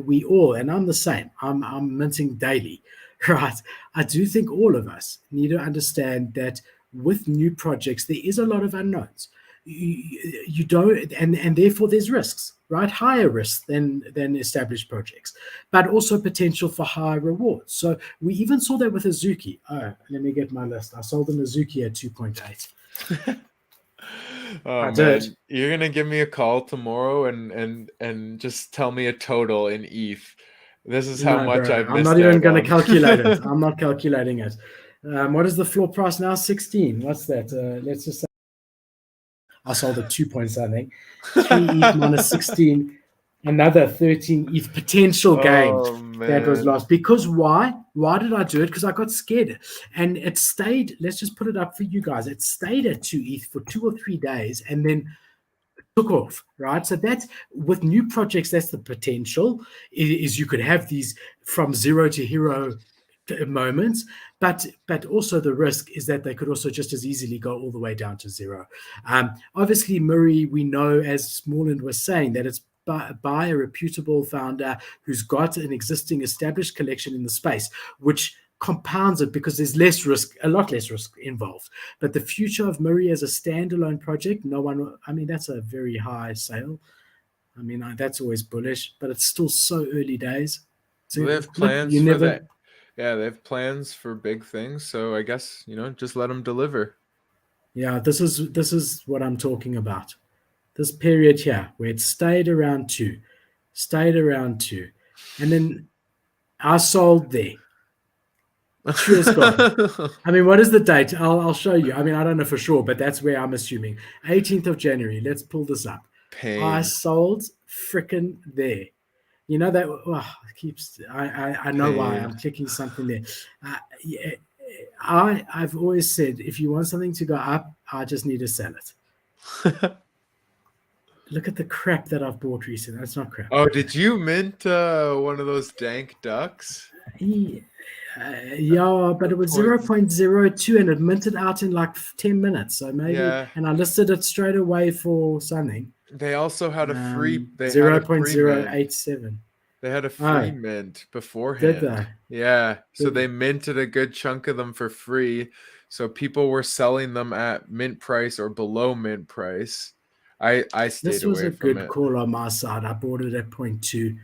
we all, and I'm the same. I'm minting daily, right? I do think all of us need to understand that with new projects, there is a lot of unknowns. You don't, and therefore there's risks, right? Higher risks than established projects, but also potential for higher rewards. So we even saw that with Azuki. Oh, let me get my list. I sold an Azuki at 2.8. Oh man, you're gonna give me a call tomorrow and just tell me a total in ETH. This is how much I've missed. I'm not even going to calculate it. I'm not calculating it. What is the floor price now? 16. What's that? Let's just say I sold at 2 point something. 3 ETH minus 16. Another 13 ETH potential gain that was lost. Because why? Why did I do it? Because I got scared. And it stayed, let's just put it up for you guys. It stayed at 2 ETH for 2 or 3 days and then took off, right? So that's, with new projects, that's the potential, is you could have these from zero to hero moments, but also the risk is that they could also just as easily go all the way down to zero. Obviously, Murray, we know, as Smallland was saying, that it's by a reputable founder who's got an existing established collection in the space, which compounds it because there's less risk, a lot less risk involved. But the future of Murray as a standalone project, no one, I mean, that's a very high sale. I mean, that's always bullish, but it's still so early days. So They have look, plans you for never. that. Yeah, they have plans for big things. So I guess, just let them deliver. Yeah, this is what I'm talking about. This period here where it stayed around two, and then I sold there. True as God. I mean, what is the date? I'll show you. I mean, I don't know for sure, but that's where I'm assuming. 18th of January. Let's pull this up. I Pain. sold frickin' there. You know that it keeps. I know why Pain. I'm clicking something there. Yeah, I've always said if you want something to go up, I just need to sell it. Look at the crap that I've bought recently. That's not crap. Oh, did you mint one of those dank ducks? Yeah, but it was Point. 0.02 and it minted out in like 10 minutes. So maybe, Yeah. and I listed it straight away for something. They also had a free. They had a pre-mint. 0.087. They had a Oh, free mint did beforehand. they? Yeah. So Did they they? minted a good chunk of them for free. So people were selling them at mint price or below mint price. I stayed This was away a from good it. call on my side. I bought it at 0.2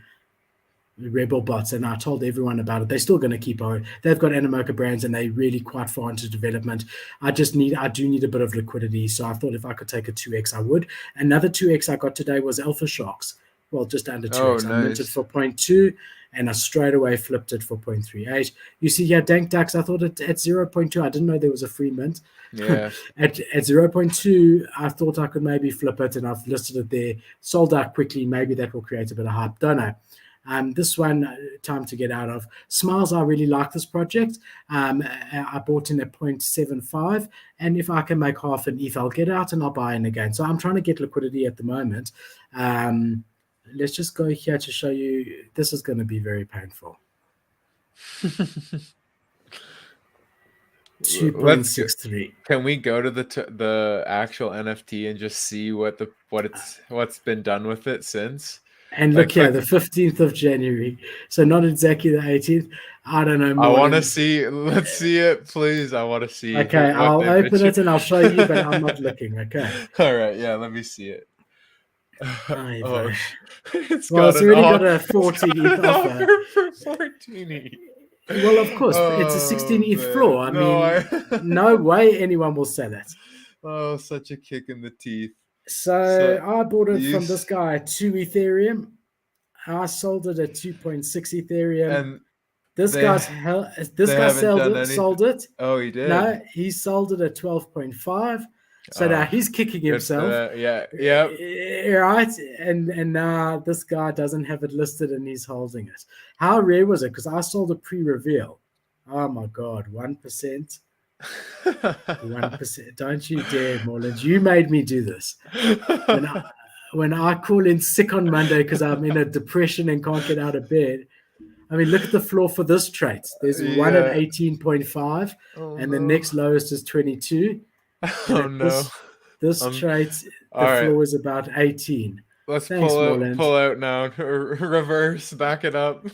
Rebel bots, and I told everyone about it. They're still going to keep on. They've got Animoca brands, and they're really quite far into development. I do need a bit of liquidity, so I thought if I could take a 2x, I would. Another 2x I got today was Alpha Sharks. Well, just under Oh, 2x. I minted nice. for 0.2, and I straight away flipped it for 0.38. You see, yeah, Dank Ducks, I thought it at 0.2. I didn't know there was a free mint. Yeah. at 0.2, I thought I could maybe flip it, and I've listed it there. Sold out quickly. Maybe that will create a bit of hype. Don't know. This one, time to get out of. Smiles, I really like this project. I bought in at 0.75, and if I can make half an ETH, I'll get out and I'll buy in again. So I'm trying to get liquidity at the moment. Let's just go here to show you. This is going to be very painful. 2.63. Can we go to the actual NFT and just see what's been done with it since? And look here, the 15th of January. So not exactly the 18th. I don't know. I want to see. Let's see it, please. I want to see. Okay, I'll open it and I'll show you, but I'm not looking. Okay. All right. Yeah. Let me see it. Oh, it's already got a 14 ETH offer. For 14 ETH. Well, of course, it's a 16 ETH floor. I mean, no way anyone will sell it. Oh, such a kick in the teeth. So I bought it from this guy at 2 Ethereum. I sold it at 2.6 Ethereum. And this guy sold it. Oh, he did? No, he sold it at 12.5. So now he's kicking himself. Yeah. Right. And now this guy doesn't have it listed and he's holding it. How rare was it? Because I sold a pre-reveal. Oh my God, 1%. 1%. Don't you dare, Morland. You made me do this. When I call in sick on Monday because I'm in a depression and can't get out of bed. I mean, look at the floor for this trait. There's one at 18.5, and the next lowest is 22. Oh no! This trait, the floor is about 18. Let's pull out now. Reverse, back it up.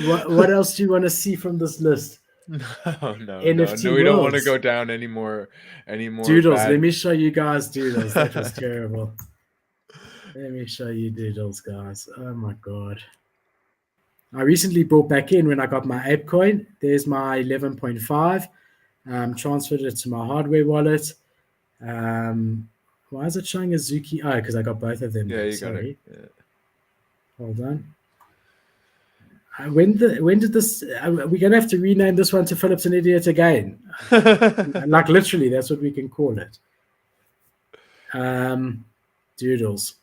What else do you want to see from this list? No. NFT We don't want to go down anymore. Doodles. Let me show you guys Doodles. That was terrible. Let me show you Doodles, guys. Oh my God. I recently bought back in when I got my Ape coin. There's my 11.5. Transferred it to my hardware wallet. Why is it showing a Zuki? Oh, because I got both of them. Yeah, you Sorry. got it. Yeah. Hold on. When did this? We're gonna have to rename this one to Philip's an idiot again. Like literally, that's what we can call it. Doodles.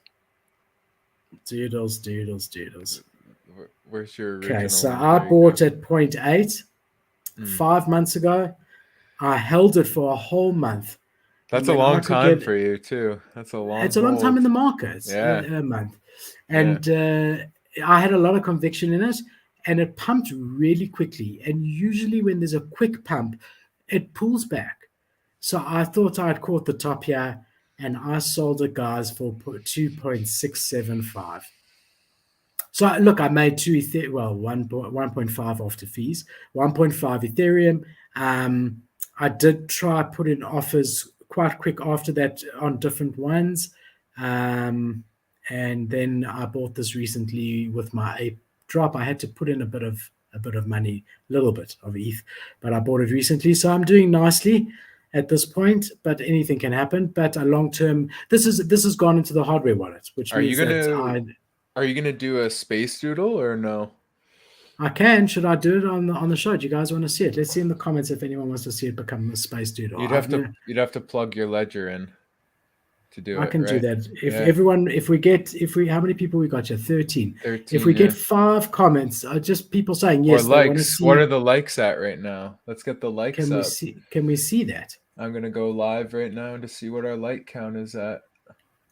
Where's your original? Okay, so I bought at 0.8 5 months ago. I held it for a whole month. That's a long time for you too. That's a long. It's a long time in the market. Yeah, a month, and I had a lot of conviction in it, and it pumped really quickly. And usually, when there's a quick pump, it pulls back. So I thought I'd caught the top here, and I sold it, guys, for 2.675. So look, I made 1.5 after fees, 1.5 Ethereum. I did try put in offers quite quick after that on different ones. And and then I bought this recently with my ape drop. I had to put in a bit of money, a little bit of ETH, but I bought it recently, so I'm doing nicely at this point. But anything can happen. But a long term, this has gone into the hardware wallet, which Are you means that gonna do a space doodle or no? I can. Should I do it on the show? Do you guys want to see it? Let's see in the comments if anyone wants to see it become a space doodle. You'd have to plug your ledger in to do I it, can do right? that. If Yeah. everyone, how many people we got here? 13. 13, If we get yeah. 5 comments, just people saying Or yes, they want to likes. What see. are the likes at right now? Let's get the likes Can we up. see? Can we see that? I'm gonna go live right now to see what our like count is at.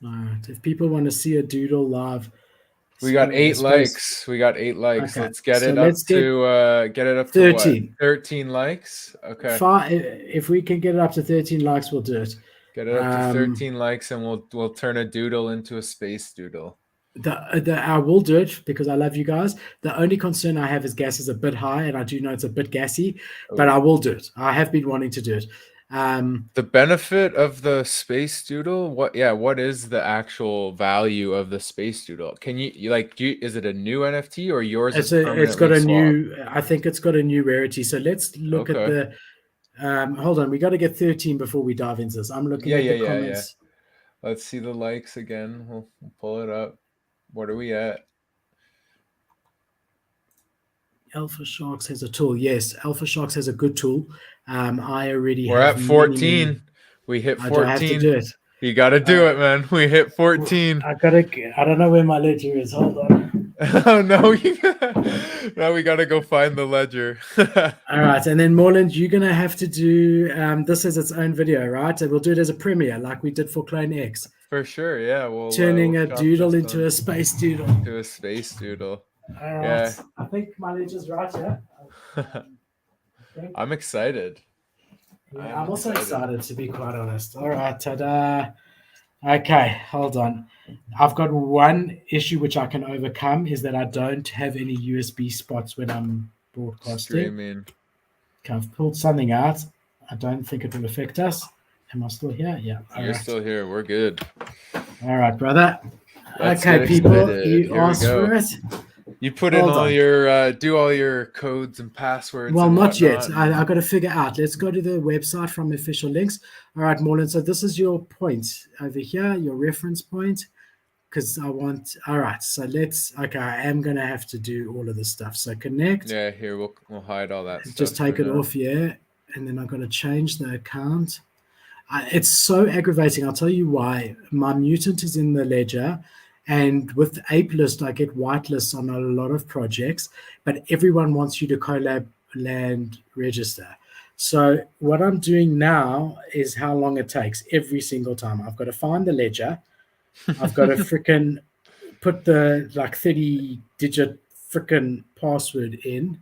All right. If people want to see a doodle live, We got 8 space. likes. We got 8 likes. Okay. Let's get So it up let's get to what? 13. 13 likes. Okay. If we can get it up to 13 likes, we'll do it. Get it up to 13 likes, and we'll turn a doodle into a space doodle. I will do it because I love you guys. The only concern I have is gas is a bit high, and I do know it's a bit gassy, but I will do it. I have been wanting to do it. The benefit of the space doodle, what is the actual value of the space doodle? Can is it a new NFT or yours is permanently it's got a swapped? new, I think it's got a new rarity. So let's look at the hold on, we got to get 13 before we dive into this. I'm looking at the comments. Let's see the likes again. We'll pull it up. What are we at? Alpha Sharks has a tool. Yes, Alpha Sharks has a good tool. We're at 14. We hit 14. I have to do it. You got to do it, man. We hit 14. I don't know where my ledger is. Hold on. Oh no! Now we got to go find the ledger. All right, and then Morland, you're gonna have to do this as its own video, right? And we'll do it as a premiere, like we did for Clone X. For sure, yeah. We'll turning a doodle into a space doodle. To a space doodle. All right. Yeah. I think my ledger's right here. I'm excited. Yeah, I'm also excited, to be quite honest. All right, ta-da. Okay, hold on. I've got one issue which I can overcome is that I don't have any USB spots when I'm broadcasting. Streaming. Okay, I've pulled something out. I don't think it will affect us. Am I still here? Yeah. You're still here. We're good. All right, brother. Okay, people, you asked for it. You put in all your do all your codes and passwords. Well, not yet. I got to figure out. Let's go to the website from official links. All right, Morland. So this is your point over here, your reference point, because I want. All right. So let's. Okay, I am gonna have to do all of this stuff. So connect. Yeah, here we'll hide all that stuff. Just take it off, yeah, and then I'm gonna change the account. It's so aggravating. I'll tell you why. My mutant is in the ledger. And with ApeList, I get whitelists on a lot of projects, but everyone wants you to collab land register. So what I'm doing now is how long it takes every single time. I've got to find the ledger. I've got to freaking put the 30-digit freaking password in.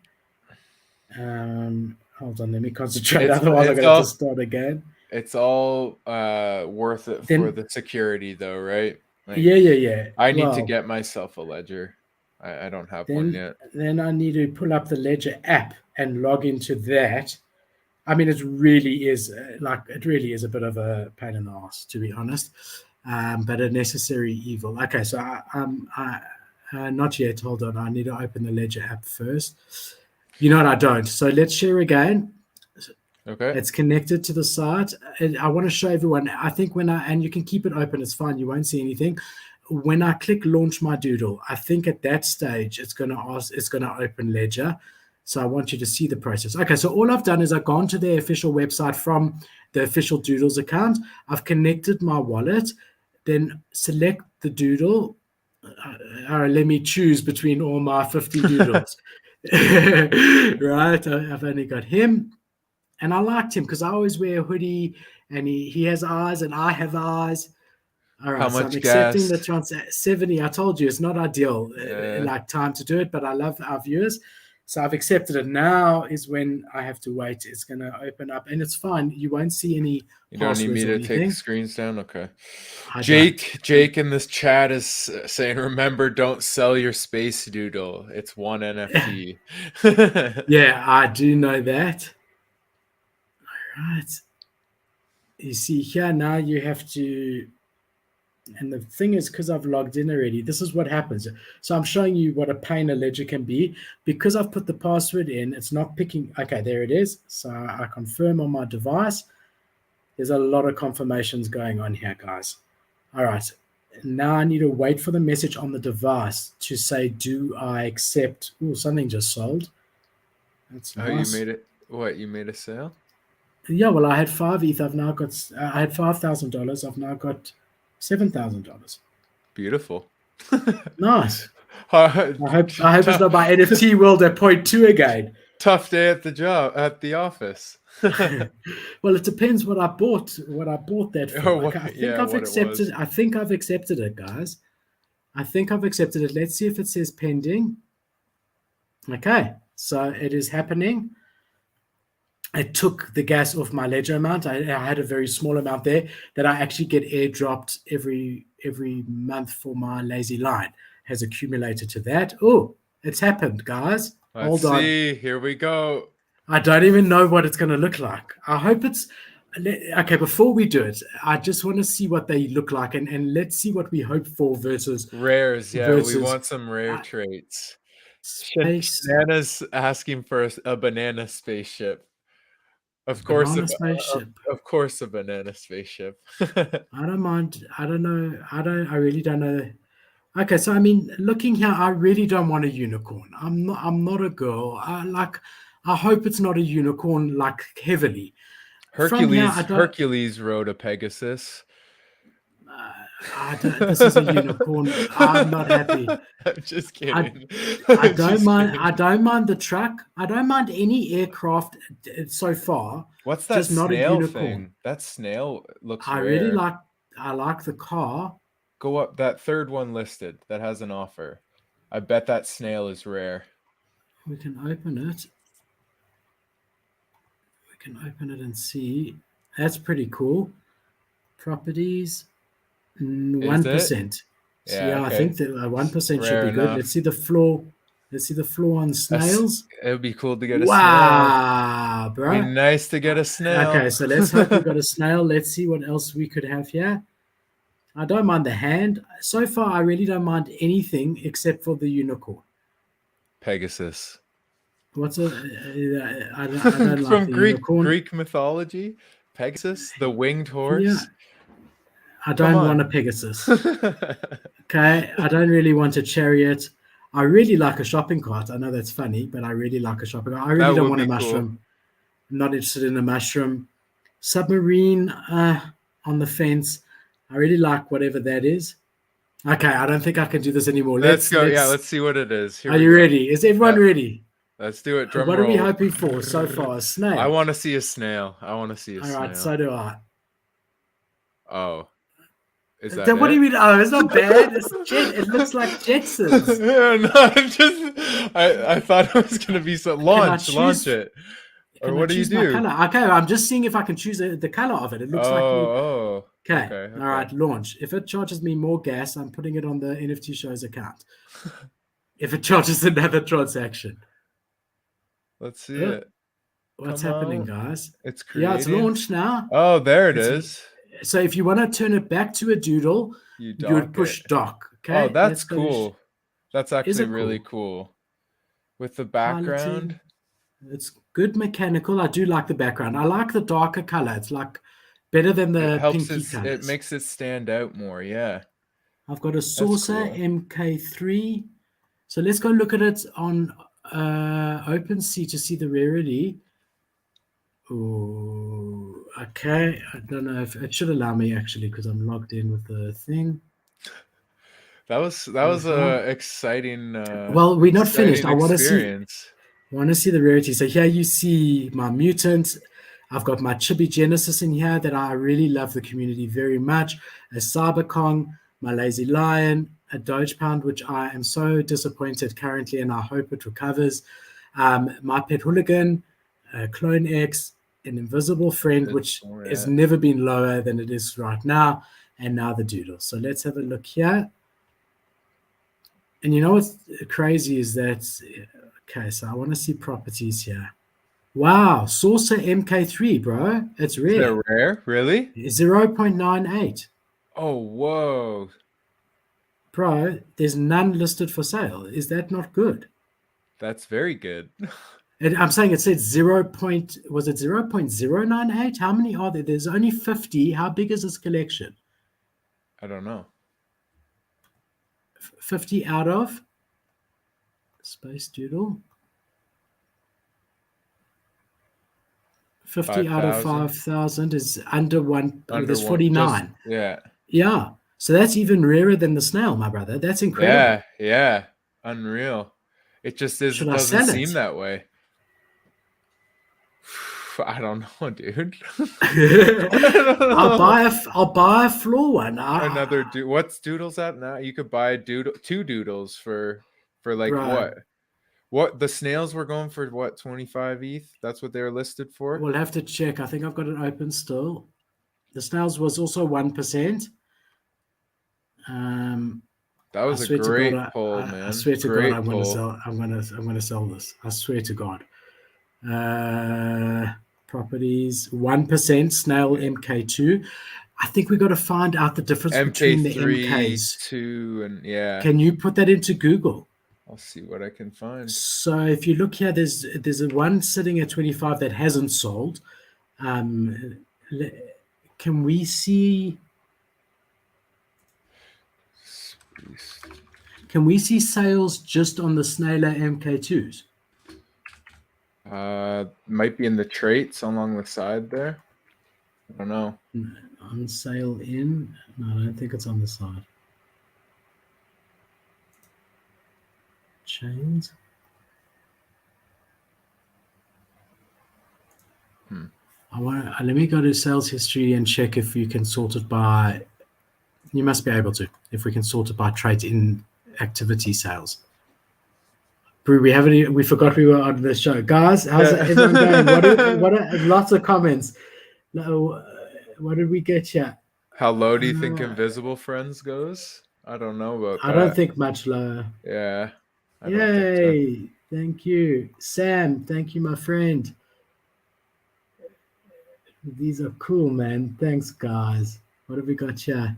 Hold on, let me concentrate. Otherwise, I'm going to start again. It's all worth it for the security, though, right? Yeah. I need to get myself a ledger. I don't have one yet. Then I need to pull up the Ledger app and log into that. I mean, it really is a bit of a pain in the ass, to be honest, but a necessary evil. Okay, so not yet. Hold on. I need to open the Ledger app first. You know what? I don't. So let's share again. Okay. It's connected to the site. I want to show everyone. I think and you can keep it open. It's fine. You won't see anything. When I click launch my doodle, I think at that stage it's going to open Ledger. So I want you to see the process. Okay. So all I've done is I've gone to their official website from the official Doodles account. I've connected my wallet. Then select the doodle. Let me choose between all my 50 doodles. Right. I've only got him. And I liked him because I always wear a hoodie and he has eyes and I have eyes. All right, so I'm accepting the 70. I told you it's not ideal, time to do it, but I love our viewers. So I've accepted it. Now is when I have to wait. It's going to open up and it's fine. You won't see any. You don't need me to take screens down? Okay. Jake in this chat is saying, remember, don't sell your space doodle. It's one NFT. Yeah, I do know that. Right. You see here now you have to And the thing is, because I've logged in already, this is what happens. So I'm showing you what a pain a ledger can be. Because I've put the password in, it's not picking. Okay, there it is. So I confirm on my device. There's a lot of confirmations going on here, guys. All right. Now I need to wait for the message on the device to say, do I accept? Oh, something just sold. That's nice. Oh, you made it. What, you made a sale? Yeah, well, I had 5 ETH. I've now got, I had $5,000. I've now got $7,000. Beautiful. Nice. I hope it's not my NFT world at 0.2 again. Tough day at the office. Well, it depends what I bought that for. Like, I think I've accepted it, guys. I think I've accepted it. Let's see if it says pending. Okay, so it is happening. I took the gas off my ledger amount. I had a very small amount there that I actually get airdropped every month for my lazy line. Has accumulated to that. Oh, it's happened, guys. Let's see. Here we go. I don't even know what it's going to look like. I hope it's okay. Before we do it, I just want to see what they look like, and let's see what we hope for versus rares. Yeah, we want some rare traits. Banana's asking for a banana spaceship. Of course, of course, a banana spaceship. I don't mind. I don't know. I really don't know. Okay, so I mean, looking here, I really don't want a unicorn. I'm not a girl. I hope it's not a unicorn, like heavily. Hercules rode a Pegasus. This is a unicorn. I'm not happy. I'm just kidding. I don't mind. I don't mind the truck. I don't mind any aircraft so far. What's that just snail not a unicorn thing? That snail looks rare. I like the car. Go up that third one listed that has an offer. I bet that snail is rare. We can open it. We can open it and see. That's pretty cool. Properties. 1%. Yeah, okay. I think that 1% should be good. Let's see the floor. Let's see the floor on snails. It would be cool to get a snail. Wow, bro. It'd be nice to get a snail. Okay, so let's hope we got a snail. Let's see what else we could have here. I don't mind the hand. So far, I really don't mind anything except for the unicorn. Pegasus. What's a? I don't like from the unicorn. Greek mythology. Pegasus, the winged horse. Yeah. I don't want a Pegasus. Okay, I don't really want a chariot. I really like a shopping cart. I know that's funny, but I really like a shopping cart. I really don't want a mushroom. Cool. I'm not interested in a mushroom. Submarine on the fence. I really like whatever that is. Okay, I don't think I can do this anymore. Let's go. Yeah, let's see what it is. Are you ready? Is everyone ready? Let's do it. What are we hoping for so far? A snail? I want to see a snail. All right, so do I. Oh. Is that what do you mean? Oh, it's not bad. It looks like Jetsons. Yeah, no, I thought it was going to be so. Launch it. Or what do you do? Okay, I'm just seeing if I can choose the color of it. It looks like. Okay. All right, launch. If it charges me more gas, I'm putting it on the NFT Show's account. If it charges another transaction. Let's see it. What's happening, guys? It's creating. Yeah, it's launched now. Oh, there it is. So if you want to turn it back to a doodle, you would push dock. Okay. Oh, that's cool. That's actually really cool. With the background. It's good mechanical. I do like the background. I like the darker color. It's like better than the pinky colors. It makes it stand out more. Yeah. I've got a Saucer MK3. So let's go look at it on OpenSea to see the rarity. Oh, okay. I don't know if it should allow me actually because I'm logged in with the thing. That was a exciting. Well, we're not finished. I want to see the rarity. So here you see my mutant. I've got my Chibi Genesis in here that I really love the community very much. A Cyber Kong, my Lazy Lion, a Doge Pound, which I am so disappointed currently, and I hope it recovers. My Pet Hooligan, Clone X, an Invisible Friend, which has never been lower than it is right now, and now the Doodle. So let's have a look here. And you know what's crazy is that, okay, so I want to see properties here. Wow, Saucer MK3, bro. It's rare. Is that rare? Really? 0.98. Oh, whoa. Bro, there's none listed for sale. Is that not good? That's very good. And I'm saying it said 0. Was it 0.098? How many are there? There's only 50. How big is this collection? I don't know. 50 out of Space Doodle. 50 out of 5,000 is under one. There's 49. Yeah. Yeah. So that's even rarer than the snail, my brother. That's incredible. Yeah. Unreal. It just is. Should It I doesn't sell seem it? that way. I don't know, dude. I'll buy a floor one. Another what's doodles at now? You could buy two doodles for like bro, what the snails were going for, what, 25 ETH? That's what they're listed for. we'll have to check. I think I've got it open still. The snails was also 1%. That was a great poll, man. I swear to great God, I'm poll. going to sell this. I swear to God. Properties 1% snail MK2. I think we got to find out the difference between the MKs. 2 and yeah. Can you put that into Google? I'll see what I can find. So if you look here, there's a one sitting at 25 that hasn't sold. Can we see? Can we see sales just on the Snailer MK2s? Might be in the traits along the side there. I don't know. On sale in? No, I don't think it's on the side. Chains. Let me go to sales history and check if you can sort it by. You must be able to, if we can sort it by trait in activity sales. We forgot we were on the show, guys. How's everyone going? What are lots of comments? No, what did we get here? How low do you think Invisible Friends goes? I don't know about that. I don't think much lower. Yeah. Yay! Thank you, Sam. Thank you, my friend. These are cool, man. Thanks, guys. What have we got here?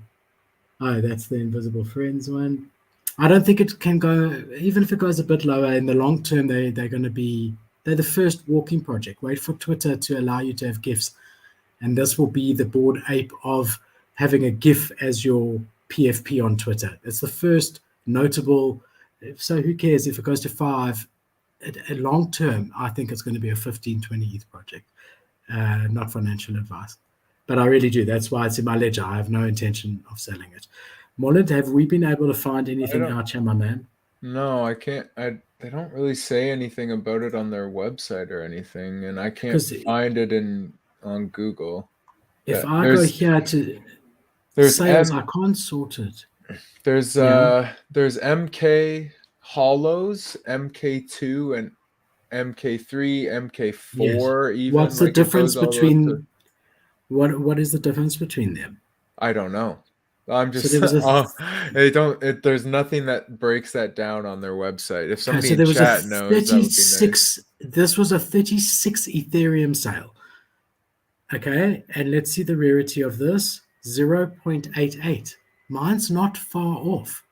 Oh, that's the Invisible Friends one. I don't think it can go, even if it goes a bit lower in the long term, they're going to be, they're the first walking project. Wait for Twitter to allow you to have GIFs. And this will be the Bored Ape of having a GIF as your PFP on Twitter. It's the first notable. So who cares if it goes to 5? At long term, I think it's going to be a 15, 20 ETH project. Not financial advice. But I really do. That's why it's in my ledger. I have no intention of selling it. Mollard, have we been able to find anything out here, my man? No, I can't. They don't really say anything about it on their website or anything, and I can't find it on Google. If I go here to sales, I can't sort it. There's MK hollows, MK2 and MK3, MK4 even. What's the difference between what is the difference between them? I don't know. I'm just there's nothing that breaks that down on their website. If somebody in chat knows, that would be nice. This was a 36 Ethereum sale. Okay, and let's see the rarity of this. 0.88. Mine's not far off.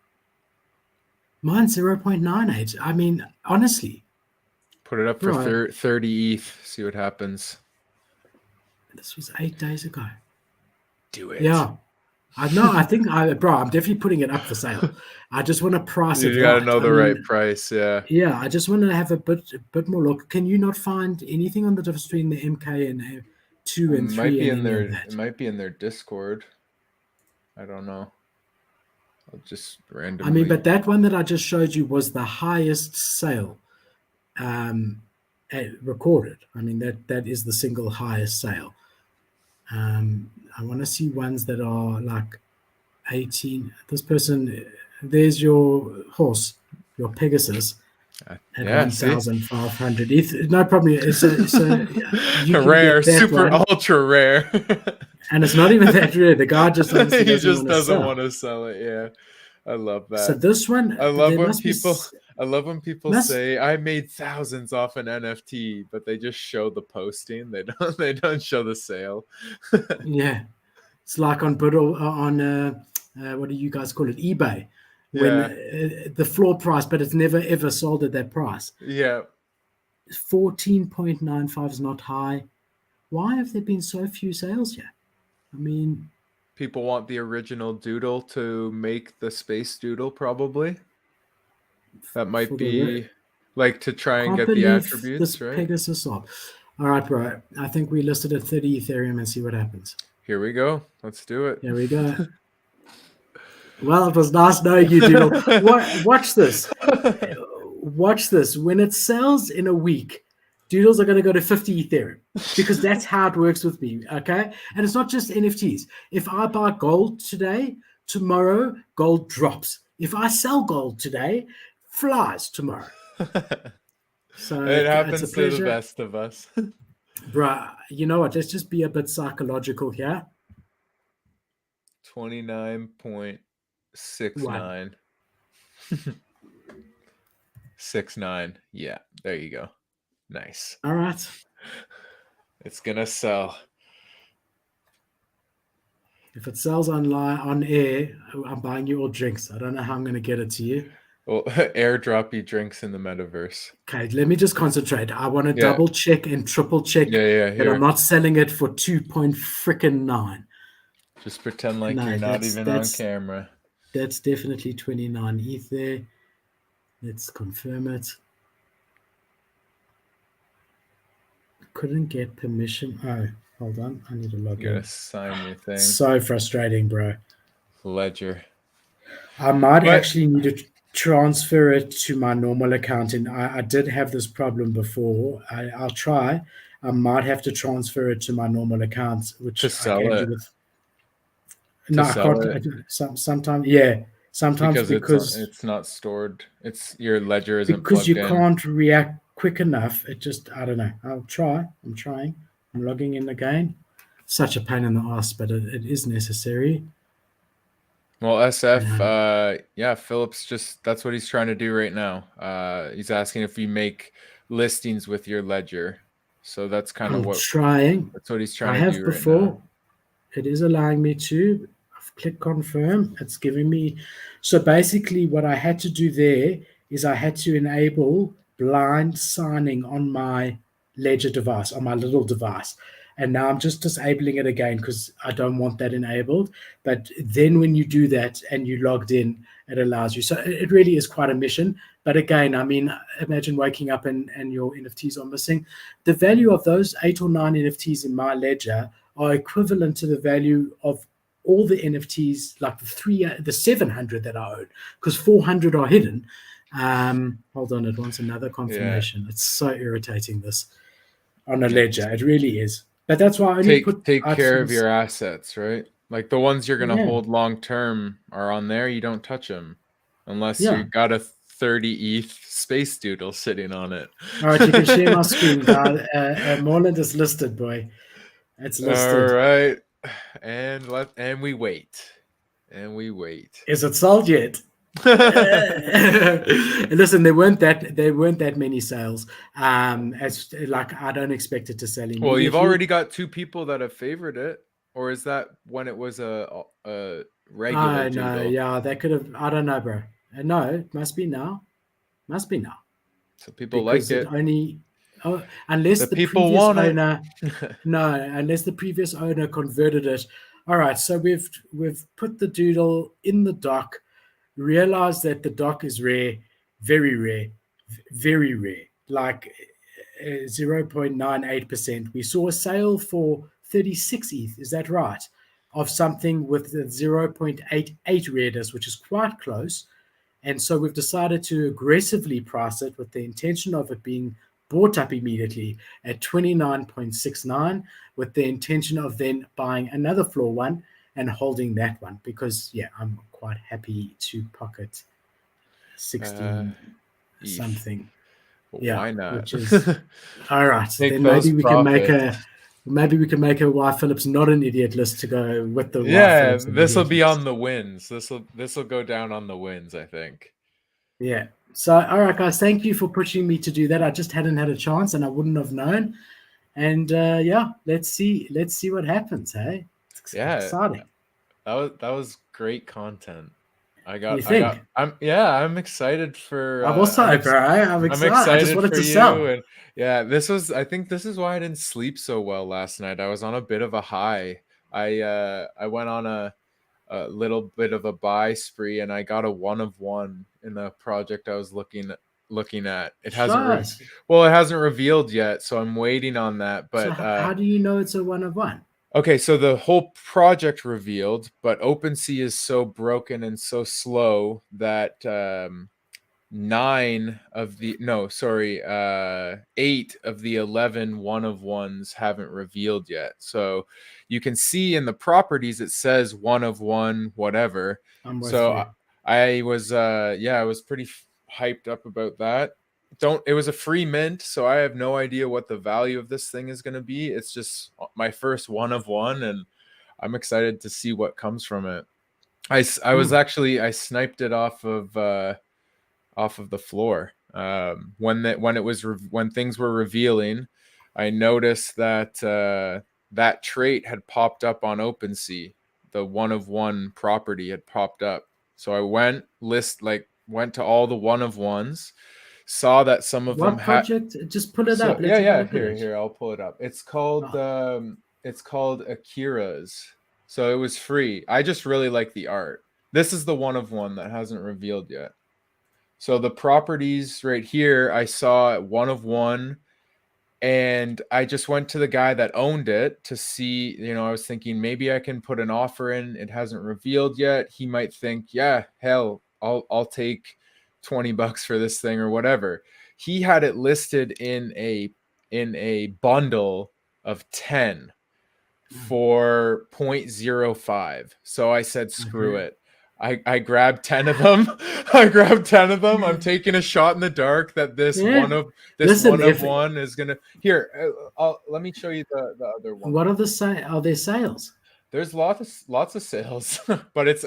Mine's 0.98. I mean, honestly. Put it up for 30 ETH. See what happens. This was 8 days ago. Do it. Yeah. I think I'm definitely putting it up for sale. I just want to price it. You got to know the right price, yeah. Yeah, I just want to have a bit more look. Can you not find anything on the difference between the MK and 2 and 3? It might be in their Discord. I don't know. I'll just randomly. I mean, but that one that I just showed you was the highest sale recorded. I mean, that is the single highest sale. I want to see ones that are like 18. This person, there's your horse, your Pegasus, at 1,500. No problem. It's a rare, super ultra rare. And it's not even that rare. The guy just he just doesn't want to sell it. Yeah, I love that. So this one, I love when people say I made thousands off an NFT, but they just show the posting. They don't show the sale. Yeah. It's like on what do you guys call it, eBay, when the floor price, but it's never ever sold at that price. Yeah. 14.95 is not high. Why have there been so few sales here? I mean, people want the original doodle to make the space doodle, probably. That might be like to try and get the attributes, this right? Pegasus up. All right, bro. I think we listed at 30 Ethereum and see what happens. Here we go. Let's do it. Here we go. Well, it was nice knowing you, Doodle. Watch this. Watch this. When it sells in a week, Doodles are going to go to 50 Ethereum because that's how it works with me. Okay. And it's not just NFTs. If I buy gold today, tomorrow, gold drops. If I sell gold today, flies tomorrow. So it happens to the best of us. Bruh, you know what? Let's just be a bit psychological here. 29.69. 69. Yeah, there you go. Nice. All right. It's gonna sell. If it sells on air, I'm buying you all drinks. I don't know how I'm gonna get it to you. Well, airdrop you drinks in the metaverse. Okay, let me just concentrate. I want to double check and triple check that I'm not selling it for 2.9. Just pretend like you're not even on camera. That's definitely 29 ETH there. Let's confirm it. Couldn't get permission. Oh, hold on. I need to log in. You gotta sign your thing. So frustrating, bro. Ledger. I might actually need to transfer it to my normal account. And I did have this problem before. I'll try. I might have to transfer it to my normal account, which to sell it. No, I can't. Sometimes because it's not stored. Your ledger isn't because plugged you in. Can't react quick enough. It just, I don't know. I'll try. I'm trying. I'm logging in again. Such a pain in the ass, but it is necessary. Well, SF, Philip's that's what he's trying to do right now. He's asking if you make listings with your ledger. So that's kind of That's what he's trying to do before. Right now. It is allowing me to. I've clicked confirm. It's giving me. So basically what I had to do there is I had to enable blind signing on my ledger device, on my little device. And now I'm just disabling it again because I don't want that enabled. But then when you do that and you logged in, it allows you. So it really is quite a mission. But again, I mean, imagine waking up and your NFTs are missing. The value of those 8 or 9 NFTs in my ledger are equivalent to the value of all the NFTs, like the 700 that I own, because 400 are hidden. Hold on, it wants another confirmation. Yeah. It's so irritating, this on a ledger. It really is. But that's why I only take care of your assets, right? Like the ones you're going to hold long term are on there. You don't touch them unless you got a 30 ETH space doodle sitting on it. All right, you can share my screen. Moreland is listed, boy. It's listed. All right, and we wait, Is it sold yet? Listen, there weren't that many sales. As like I don't expect it to sell immediately. Well, you've already got 2 people that have favored it, or is that when it was a regular? No, yeah, that could have. I don't know, bro. No, it must be now. So people like it. Unless the people previous want owner, unless the previous owner converted it. All right, so we've put the doodle in the dock. Realize that the dock is rare, very rare, like 0.98%. We saw a sale for 36 ETH, is that right? Of something with the 0.88 rareness, which is quite close. And so we've decided to aggressively price it with the intention of it being bought up immediately at 29.69, with the intention of then buying another floor one and holding that one, because I'm quite happy to pocket 16 something. Why not? Which is all right. Then maybe we can make a why Philip's not an idiot list to go with the this will be on the wins. This will go down on the wins, I think. Yeah. So all right, guys, thank you for pushing me to do that. I just hadn't had a chance and I wouldn't have known. And let's see what happens. Hey, it's Exciting. That was great content. You think? I'm excited for I'm also, bro. I'm I'm excited. I just excited wanted for to you. sell. And yeah, I think this is why I didn't sleep so well last night. I was on a bit of a high. I went on a little bit of a buy spree, and I got a 1 of 1 in the project I was looking at. It Shots. hasn't revealed yet, so I'm waiting on that. So But how do you know it's a 1 of 1? okay, so the whole project revealed, but OpenSea is so broken and so slow that 8 of the 11 1 of 1s haven't revealed yet. So you can see in the properties it says 1 of 1 whatever. I'm with So you. I was I was pretty hyped up about that. It was a free mint, so I have no idea what the value of this thing is going to be. It's just my first 1 of 1, and I'm excited to see what comes from it. I was actually I sniped it off of the floor. When things were revealing, I noticed that that trait had popped up on OpenSea. The 1 of 1 property had popped up. So I went to all the 1 of 1s, saw that some of them What had. project? Just pull it up. So Let's have a look at it. here I'll pull it up. Oh, It's called Akira's. So it was free. I just really like the art. This is the 1 of 1 that hasn't revealed yet. So the properties right here, I saw at 1 of 1, and I just went to the guy that owned it to see, I was thinking maybe I can put an offer in. It hasn't revealed yet. He might think, yeah, hell, I'll take $20 for this thing or whatever. He had it listed in a bundle of 10 for 0.05. So I said, screw okay. it. I grabbed 10 of them. I grabbed 10 of them. I'm taking a shot in the dark that this Yeah. this Listen, 1 of if 1 is gonna here. Let me show you the other one. what are are there sales? There's lots of sales, but it's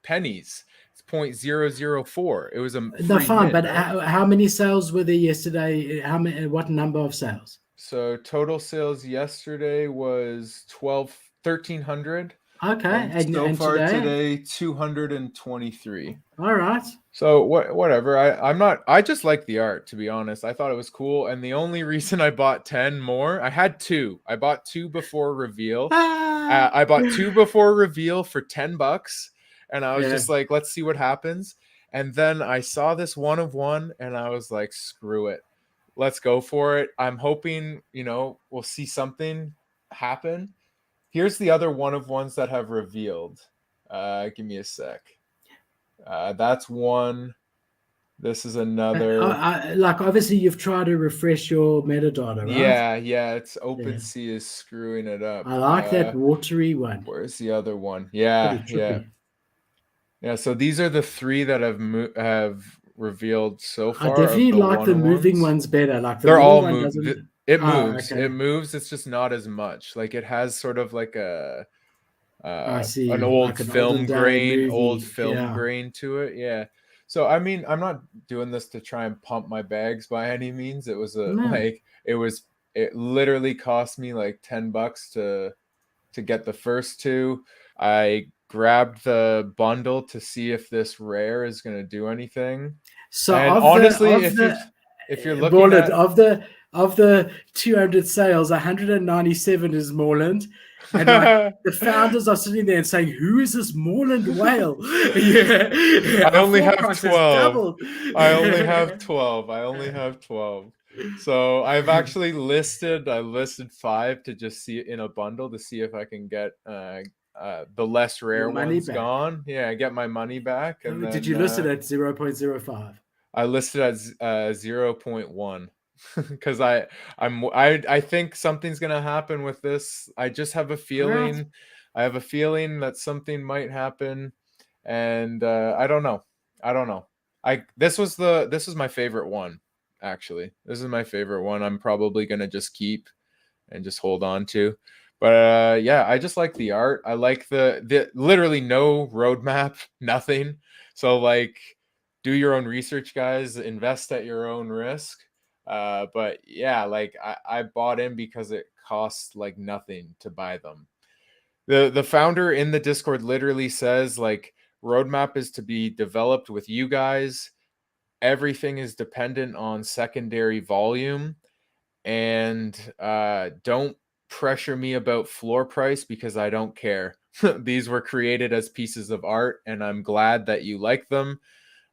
pennies. It's 0.004. It was a No, free fine, mint, but right? how many sales were there yesterday? How many? What number of sales? So total sales yesterday was 1,300. Okay, And and so and far today, today, 223. all right. So whatever. I'm not. I just like the art, to be honest. I thought it was cool, and the only reason I bought 10 more, I had two. I bought two before reveal. Ah, I bought two before reveal for $10, and I was yeah. just like, let's see what happens. And then I saw this 1 of 1, and I was like, screw it, let's go for it. I'm hoping we'll see something happen. Here's the other 1 of 1s that have revealed. Give me a sec. That's one. This is another. Like obviously you've tried to refresh your metadata, right? Yeah. It's Yeah. OpenSea is screwing it up. I like that watery one. Where's the other one? Pretty Yeah. trippy. So these are the three that have revealed so I far of definitely the like 1 the of moving 1s. ones better. Like the They're little all one move. doesn't. It Oh, moves. It okay. moves. It's just not as much. Like it has sort of like I an see. Like an olden day old movie. film Yeah. grain to it. Yeah. So I mean, I'm not doing this to try and pump my bags by any means. It was No. it literally cost me like $10 to get the first two. I grabbed the bundle to see if this rare is going to do anything. So And of the honestly, of the if you're looking Moreland at of the 200 sales, 197 is Moreland, and like the founders are sitting there and saying, "Who is this Moreland whale?" Yeah, I our only have forecast has 12. doubled. I only have 12. I only have 12. So I've actually I listed 5 to just see it in a bundle to see if I can get the less Your rare money ones back. gone. Yeah, get my money back. And Did you then list it at 0.05? I listed at 0.1 because I think something's gonna happen with this. I just have a All right. feeling. I have a feeling that something might happen, and I don't know. I don't know. This was my favorite one, actually. This is my favorite one. I'm probably gonna just keep and just hold on to. But yeah, I just like the art. I like the literally no roadmap, nothing. So like, do your own research, guys. Invest at your own risk. But yeah, like I bought in because it costs like nothing to buy them. The founder in the Discord literally says, like, roadmap is to be developed with you guys. Everything is dependent on secondary volume, and don't pressure me about floor price because I don't care. These were created as pieces of art, and I'm glad that you like them.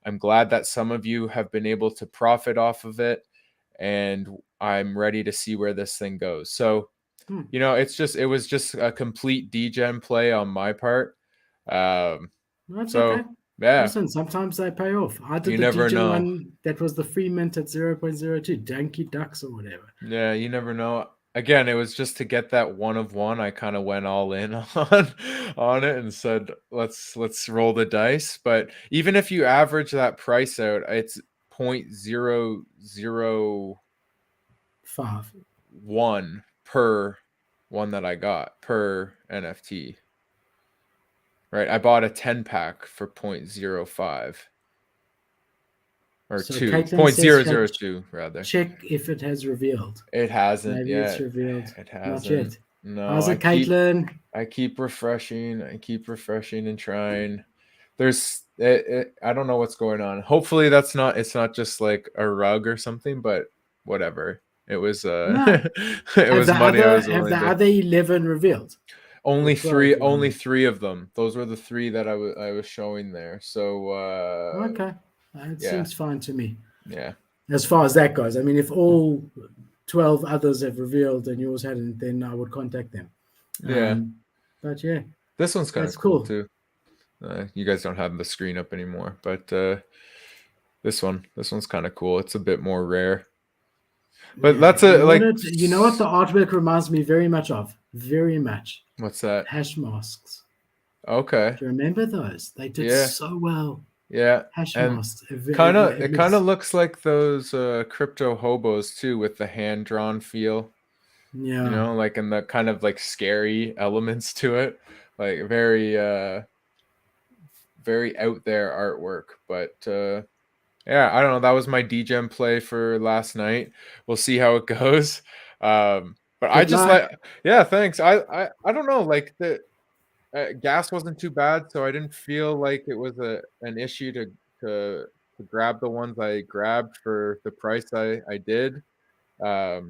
I'm glad that some of you have been able to profit off of it, and I'm ready to see where this thing goes. So, you know, it was just a complete degen play on my part. That's So okay. yeah, Listen, sometimes they pay off. I did you the never degen know. one that was the free mint at 0.02, Danky Ducks or whatever. Yeah, you never know. Again, it was just to get that one of one. I kind of went all in on it and said, let's roll the dice. But even if you average that price out, it's 0.0001 per one that I got per NFT. Right? I bought a 10 pack for 0.05 or So 2, Caitlin says, 0.002 rather. check if it has revealed. It hasn't Maybe it's yet. revealed. It Not hasn't. yet. No, How's it, Caitlin? I keep refreshing. I keep refreshing and trying. I don't know what's going on. Hopefully it's not just like a rug or something, but whatever. It was No. it was money I was Have the willing to. other 11 revealed? Or 12 Only rather. 3 of them. Those were the 3 that I was showing there. So Okay. It yeah. seems fine to me. Yeah. As far as that goes. I mean, if all 12 others have revealed and yours hadn't, then I would contact them. Yeah. But yeah. This one's kind of That's cool cool. too. You guys don't have the screen up anymore, but this one's kind of cool. It's a bit more rare. But Yeah. that's a like You know what the artwork reminds me very much of? Very much. What's that? Hash masks. Okay. Do you remember those? They did Yeah. so well. Yeah. Hash And masks. it kind of looks like those crypto hobos too, with the hand drawn feel. Yeah. You know, like, and the kind of like scary elements to it. Like very out there artwork. But yeah, I don't know. That was my degen play for last night. We'll see how it goes. But I Good just luck. yeah, thanks. I don't know, like the gas wasn't too bad, so I didn't feel like it was an issue to grab the ones I grabbed for the price I did. Yeah,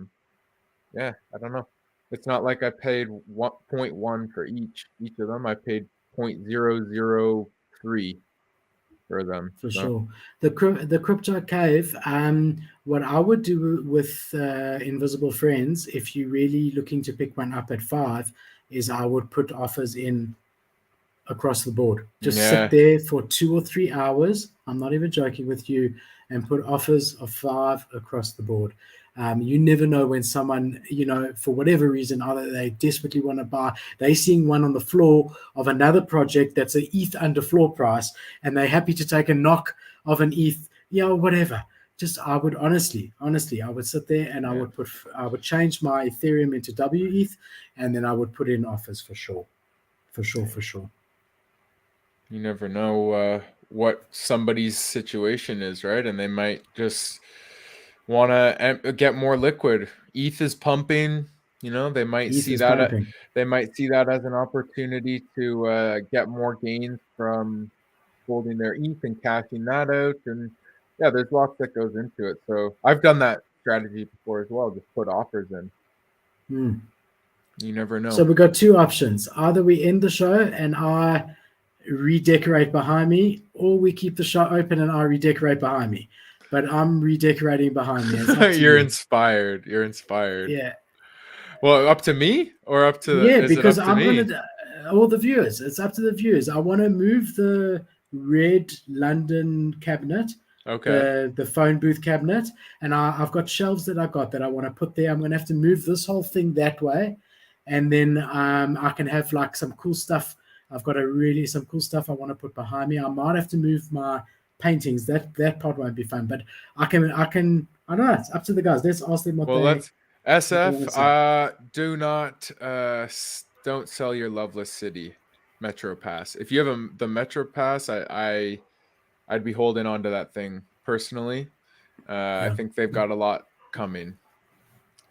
I don't know. It's not like I paid 1.1 for each of them. I paid 0.003 for them. For So sure. The crypto cave. What I would do with invisible friends, if you're really looking to pick one up at 5, is I would put offers in across the board. Just sit yeah, there for 2 or 3 hours. I'm not even joking with you, and put offers of 5 across the board. You never know when someone, for whatever reason, either they desperately want to buy, they're seeing one on the floor of another project that's an ETH under floor price, and they're happy to take a knock of an ETH, whatever. Just, I would honestly, I would sit there and yeah. I would change my Ethereum into WETH, and then I would put in offers for sure. For sure. You never know what somebody's situation is, right? And they might just want to get more liquid. ETH is pumping. You know, they might ETH see is that. pumping. They might see that as an opportunity to get more gains from holding their ETH and cashing that out. And yeah, there's lots that goes into it. So I've done that strategy before as well. Just put offers in. You never know. So we've got 2 options. Either we end the show and I redecorate behind me, or we keep the show open and I redecorate behind me. But I'm redecorating behind me. It's up to You're you. inspired. You're inspired. Yeah. Well, up to me or up to? Yeah, Is it because up to I'm me? gonna all the viewers. It's up to the viewers. I want to move the red London cabinet, Okay. the phone booth cabinet, and I've got shelves that I want to put there. I'm gonna have to move this whole thing that way, and then I can have like some cool stuff. I've got some cool stuff I want to put behind me. I might have to move my paintings. That part won't be fun, but I can. I don't know. It's up to the guys. Let's ask them Well, let's what they want SF. to say. Do not don't sell your Loveless City Metro Pass. If you have the Metro Pass, I'd be holding on to that thing personally. I Yeah. think they've got a lot coming,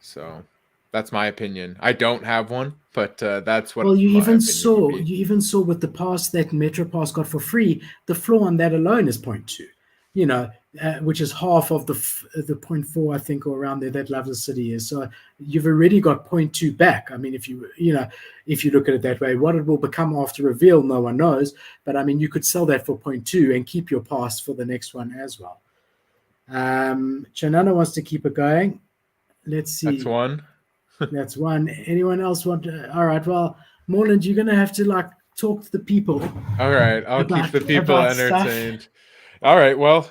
so That's my opinion. I don't have one, but that's what Well, you my even opinion would be. saw with the pass that MetroPass got for free, the floor on that alone is 0.2. You know, which is half of the 0.4, I think, or around there that Love the City is. So you've already got 0.2 back. I mean, if you look at it that way, what it will become after reveal, no one knows. But I mean, you could sell that for 0.2 and keep your pass for the next one as well. Chanana wants to keep it going. Let's see. That's one. That's one. Anyone else want to? All right. Well, Morland, you're going to have to talk to the people. All right. I'll keep the people entertained. Stuff. All right. Well,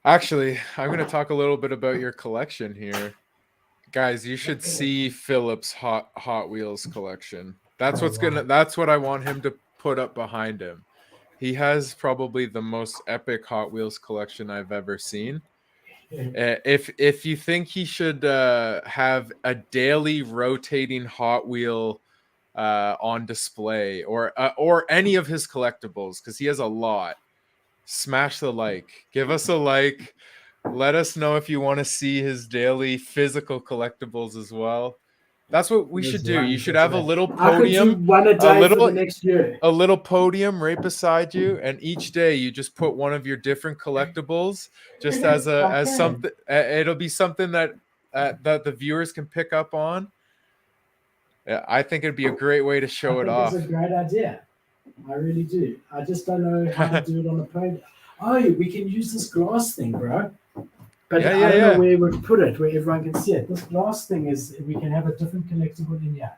actually, I'm going to talk a little bit about your collection here. Guys, you should see Philip's Hot Wheels collection. That's that's what I want him to put up behind him. He has probably the most epic Hot Wheels collection I've ever seen. If you think he should have a daily rotating Hot Wheel on display, or any of his collectibles, because he has a lot, smash the like. Give us a like. Let us know if you want to see his daily physical collectibles as well. That's what we should do. You should have a little podium, one a day for the next year. A little podium right beside you, and each day you just put one of your different collectibles, just as something. It'll be something that the viewers can pick up on. I think it'd be a great way to show it off. It's a great idea. I really do. I just don't know how to do it on the podium. Oh, we can use this glass thing, bro. But I don't know where we'd put it, where everyone can see it. This glass thing is, we can have a different collectible in here.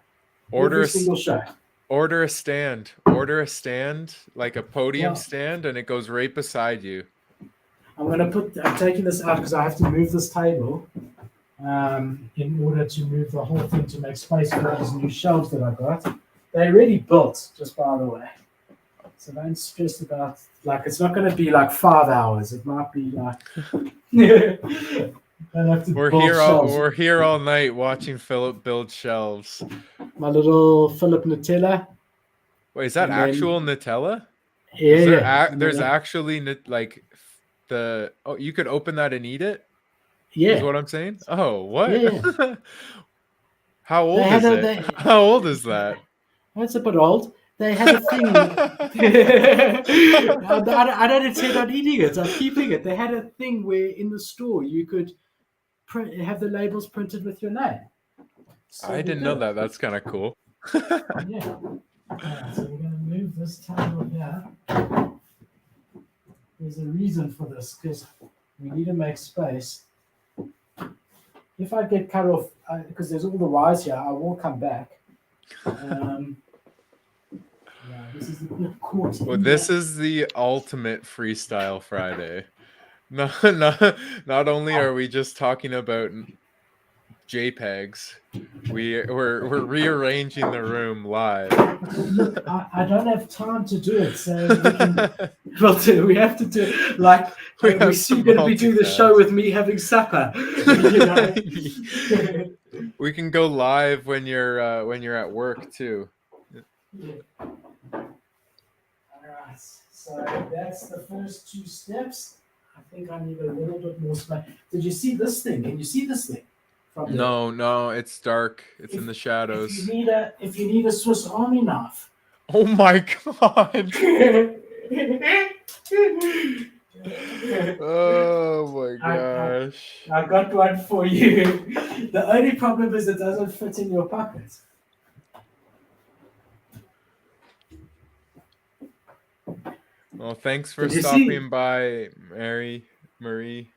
Order a single show. Order a stand. Order a stand, like a podium stand, and it goes right beside you. I'm taking this out because I have to move this table in order to move the whole thing to make space for those new shelves that I got. They're already built, just by the way. So don't stress about, it's not going to be 5 hours. It might be we're here all night watching Philip build shelves. My little Philip Nutella. Wait, is that actual Nutella? Yeah. There's actually you could open that and eat it? Yeah. Is what I'm saying? Oh, what? Yeah. How old is it? How old is that? That's a bit old. They had a thing. I don't intend on eating it. I'm keeping it. They had a thing where in the store you could have the labels printed with your name. So I didn't know that. That's kind of cool. Yeah. Right, so we're going to move this table here. There's a reason for this, because we need to make space. If I get cut off, because there's all the wires here, I will come back. This is the big court. Well, this is the ultimate Freestyle Friday. Not only are we just talking about JPEGs, we're rearranging the room live. Look, I don't have time to do it, so we have to do it. We're still going to be doing the show with me having supper. We can go live when you're at work too. Yeah. Alright, so that's the first 2 steps. I think I need a little bit more space. Did you see this thing? Can you see this thing? No, it's dark. It's in the shadows. If you need a Swiss Army knife. Oh my god. Oh my gosh. I got one for you. The only problem is it doesn't fit in your pocket. Well, thanks for stopping by, Marie.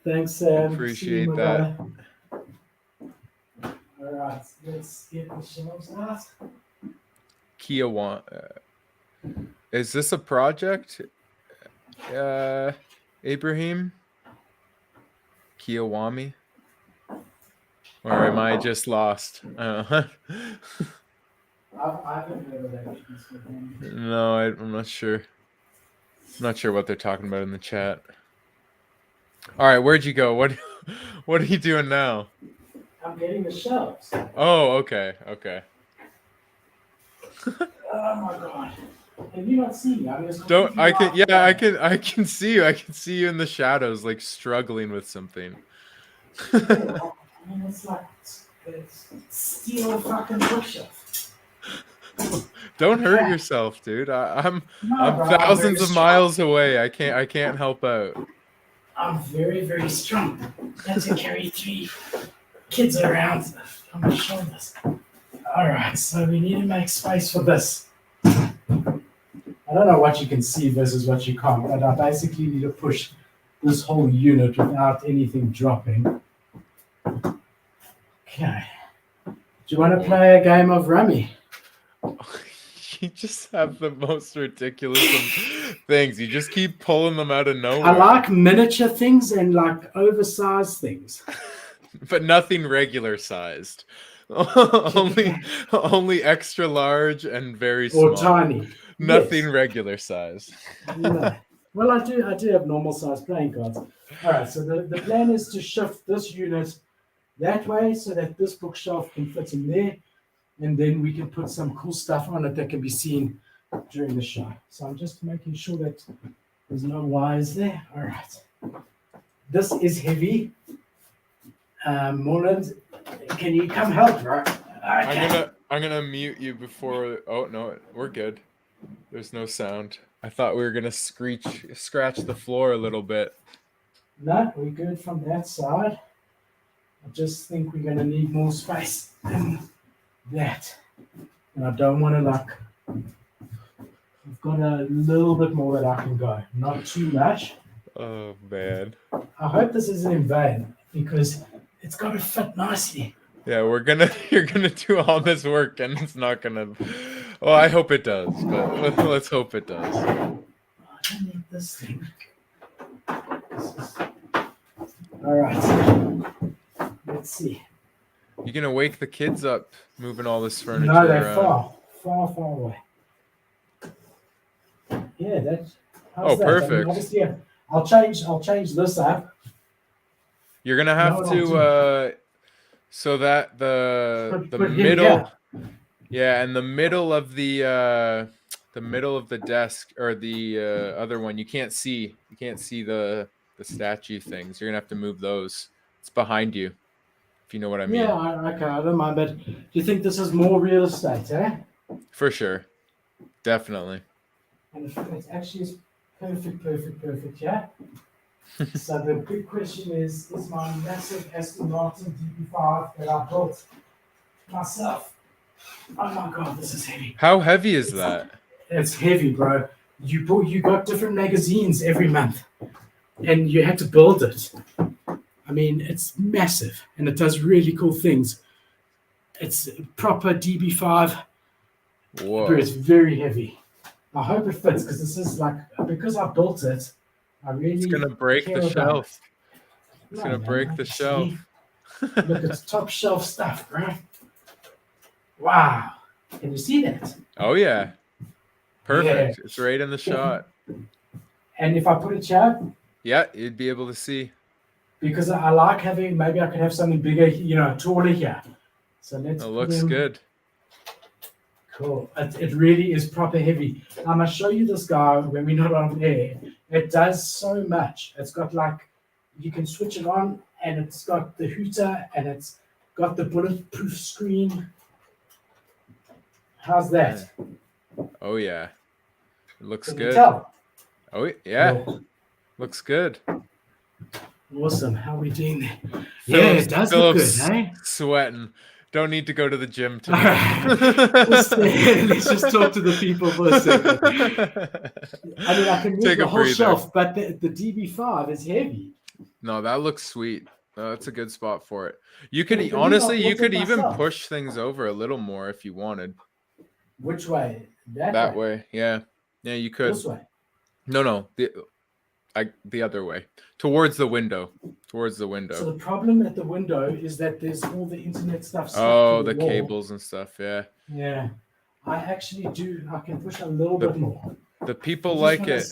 Thanks, Sam. Appreciate that. All right, let's get the shelves out. Kia is this a project? Ibrahim? Kiawami? Or am I just lost? I haven't heard of that. No, I'm not sure. I'm not sure what they're talking about in the chat. All right, where'd you go? What are you doing now? I'm getting the shelves. Oh, okay. Oh my god. Have you not seen me? I can see you. I can see you in the shadows, struggling with something. I mean, it's Steel fucking bookshelf. Don't hurt yourself, dude. I'm bro, I'm very thousands of strong. miles away. I can't help out. I'm very, very strong. Had to carry 3 kids around on my shoulders. All right, so we need to make space for this. I don't know what you can see versus what you can't, but I basically need to push this whole unit without anything dropping. Okay. Do you want to play a game of rummy? You just have the most ridiculous of things. You just keep pulling them out of nowhere. I like miniature things and like oversized things. But nothing regular sized. only extra large and very small. Or tiny. Nothing regular sized. No. Well, I do have normal sized playing cards. All right, so the plan is to shift this unit that way so that this bookshelf can fit in there, and then we can put some cool stuff on it that can be seen during the show. So I'm just making sure that there's no wires there. All right. This is heavy. Moreland, can you come help, bro? Okay. I'm gonna mute you before. Oh no, we're good. There's no sound. I thought we were gonna scratch the floor a little bit. No, we're good from that side. I just think we're gonna need more space than that. And I don't want to I've got a little bit more that I can go. Not too much. Oh man. I hope this isn't in vain because it's got to fit nicely. Yeah, you're gonna do all this work and it's not gonna. Well, I hope it does, but let's hope it does. I don't need this thing. All right. Let's see. You're gonna wake the kids up moving all this furniture No, they're around. far away. Yeah, that's. Oh, that? perfect. I mean, obviously, yeah, I'll change this up. You're gonna have to so that the middle, yeah, and the middle of the desk or the other one, you can't see the statue things. You're gonna have to move those. It's behind you, if you know what I mean. Yeah, okay, I don't mind, but do you think this is more real estate, eh? For sure, definitely. And it actually is perfect, yeah? So the big question is my massive Aston Martin DB5 that I built myself. Oh my God, this is heavy. How heavy is that? It's heavy, bro. You got different magazines every month, and you had to build it. I mean, it's massive, and it does really cool things. It's proper DB5, Whoa. but it's very heavy. I hope it fits because this is because I built it. I really. It's gonna break the shelf. It's gonna break the shelf. Look, it's top shelf stuff, bro. Wow. Can you see that? Oh yeah. Perfect. Yeah. It's right in the shot. And if I put it here, yeah, you'd be able to see. Because I like having, maybe I could have something bigger, taller here. So let's. It looks good. Cool. It really is proper heavy. I'm gonna show you this guy when we're not on air. It does so much. It's got you can switch it on, and it's got the hooter, and it's got the bulletproof screen. How's that? Oh yeah, it looks Can good. You tell? Oh yeah, cool. Looks good. Awesome. How are we doing there? Yeah, it does look good, eh? Sweating. Don't need to go to the gym today. Let's just talk to the people for a second. I mean, I can move the whole shelf, but the DB5 is heavy. No, that looks sweet. That's a good spot for it. You could honestly, you could even push things over a little more if you wanted. Which way? That way. Yeah. Yeah, you could. This way. No. The other way. Towards the window. So the problem at the window is that there's all the internet stuff. Oh, the cables and stuff. Yeah. Yeah. I actually do. I can push a little bit more. The people like it.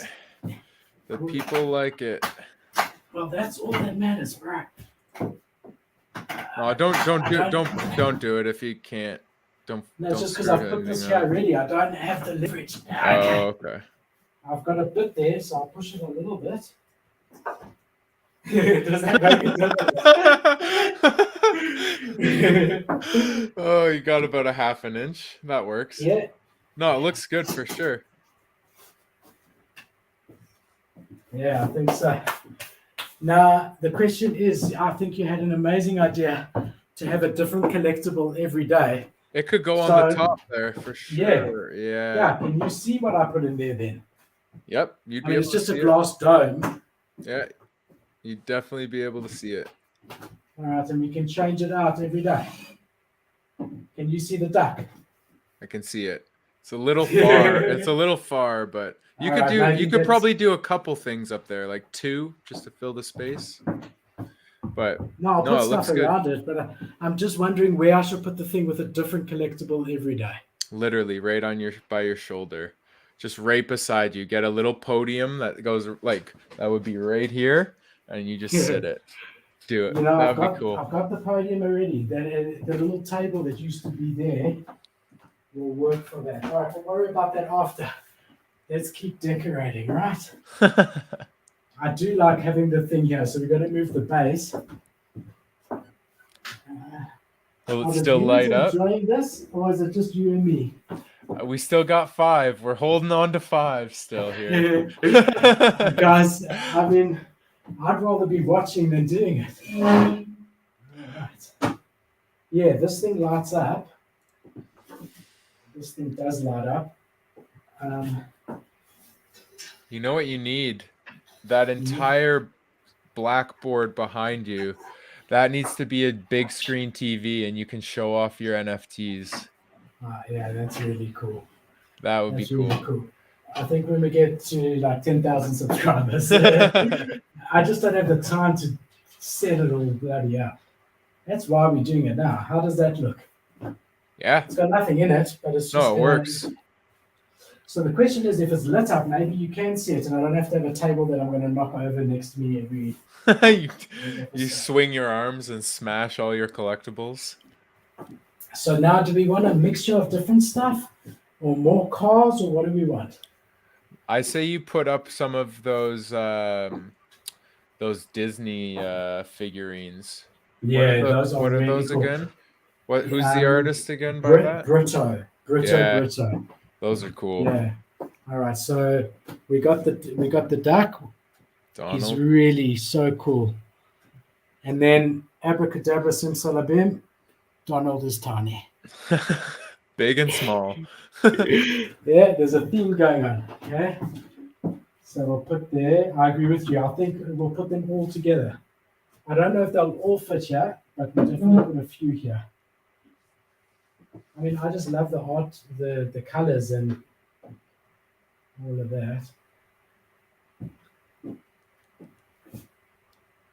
The people like it. Well, that's all that matters, bro. Oh, don't do it if you can't. Don't. No, it's just because I've put this here already. I don't have the leverage. Oh, okay. I've got a bit there, so I'll push it a little bit. Does that make a difference? Oh, you got about a half an inch. That works. Yeah. No, it looks good for sure. Yeah, I think so. Now, the question is, I think you had an amazing idea to have a different collectible every day. It could go on the So, top there for yeah, sure. Yeah. yeah. Can you see what I put in there then? Yep. You'd I be mean, able it's to just a see it. glass dome. Yeah. You'd definitely be able to see it. All right, and we can change it out every day. Can you see the duck? I can see it. It's a little far. It's a little far, but you All could right, do. maybe You could that's probably do a couple things up there, like 2, just to fill the space. But no. I'll no, put it stuff looks good. around it, but I'm just wondering where I should put the thing with a different collectible every day. Literally right on by your shoulder, just right beside you. Get a little podium that goes like that would be right here, and you just sit it. Do it. You know, That'd be cool. I've got the podium already. That the little table that used to be there will work for that. All right, we'll worry about that after. Let's keep decorating, right? I do like having the thing here, so we're going to move the base. Will Are it the still viewers light up? enjoying this, or is it just you and me? We still got 5. We're holding on to 5 still here. Guys, I mean, I'd rather be watching than doing it. All right. Yeah, this thing lights up. This thing does light up. You know what you need? That entire blackboard behind you, that needs to be a big screen TV, and you can show off your NFTs. Yeah, that's really cool. That would be cool. Really cool. I think when we get to like 10,000 subscribers, I just don't have the time to set it all bloody up. That's why we're doing it now. How does that look? Yeah. It's got nothing in it, but it's just. No, it works. So the question is, if it's lit up, maybe you can see it, and I don't have to have a table that I'm going to knock over next to me every. you swing your arms and smash all your collectibles. So now, do we want a mixture of different stuff, or more cars, or what do we want? I say you put up some of those Disney figurines. Yeah, what are those cool. Again? What? Who's the artist again? By that? Brutto. Those are cool. Yeah. All right. So we got the duck. Donald. He's really so cool. And then abracadabra simsalabim. Donald is tiny. Big and small. Yeah, there's a theme going on. Okay. So we'll put there. I agree with you. I think we'll put them all together. I don't know if they'll all fit here, but we'll definitely put a few here. I mean, I just love the art, the colors, and all of that.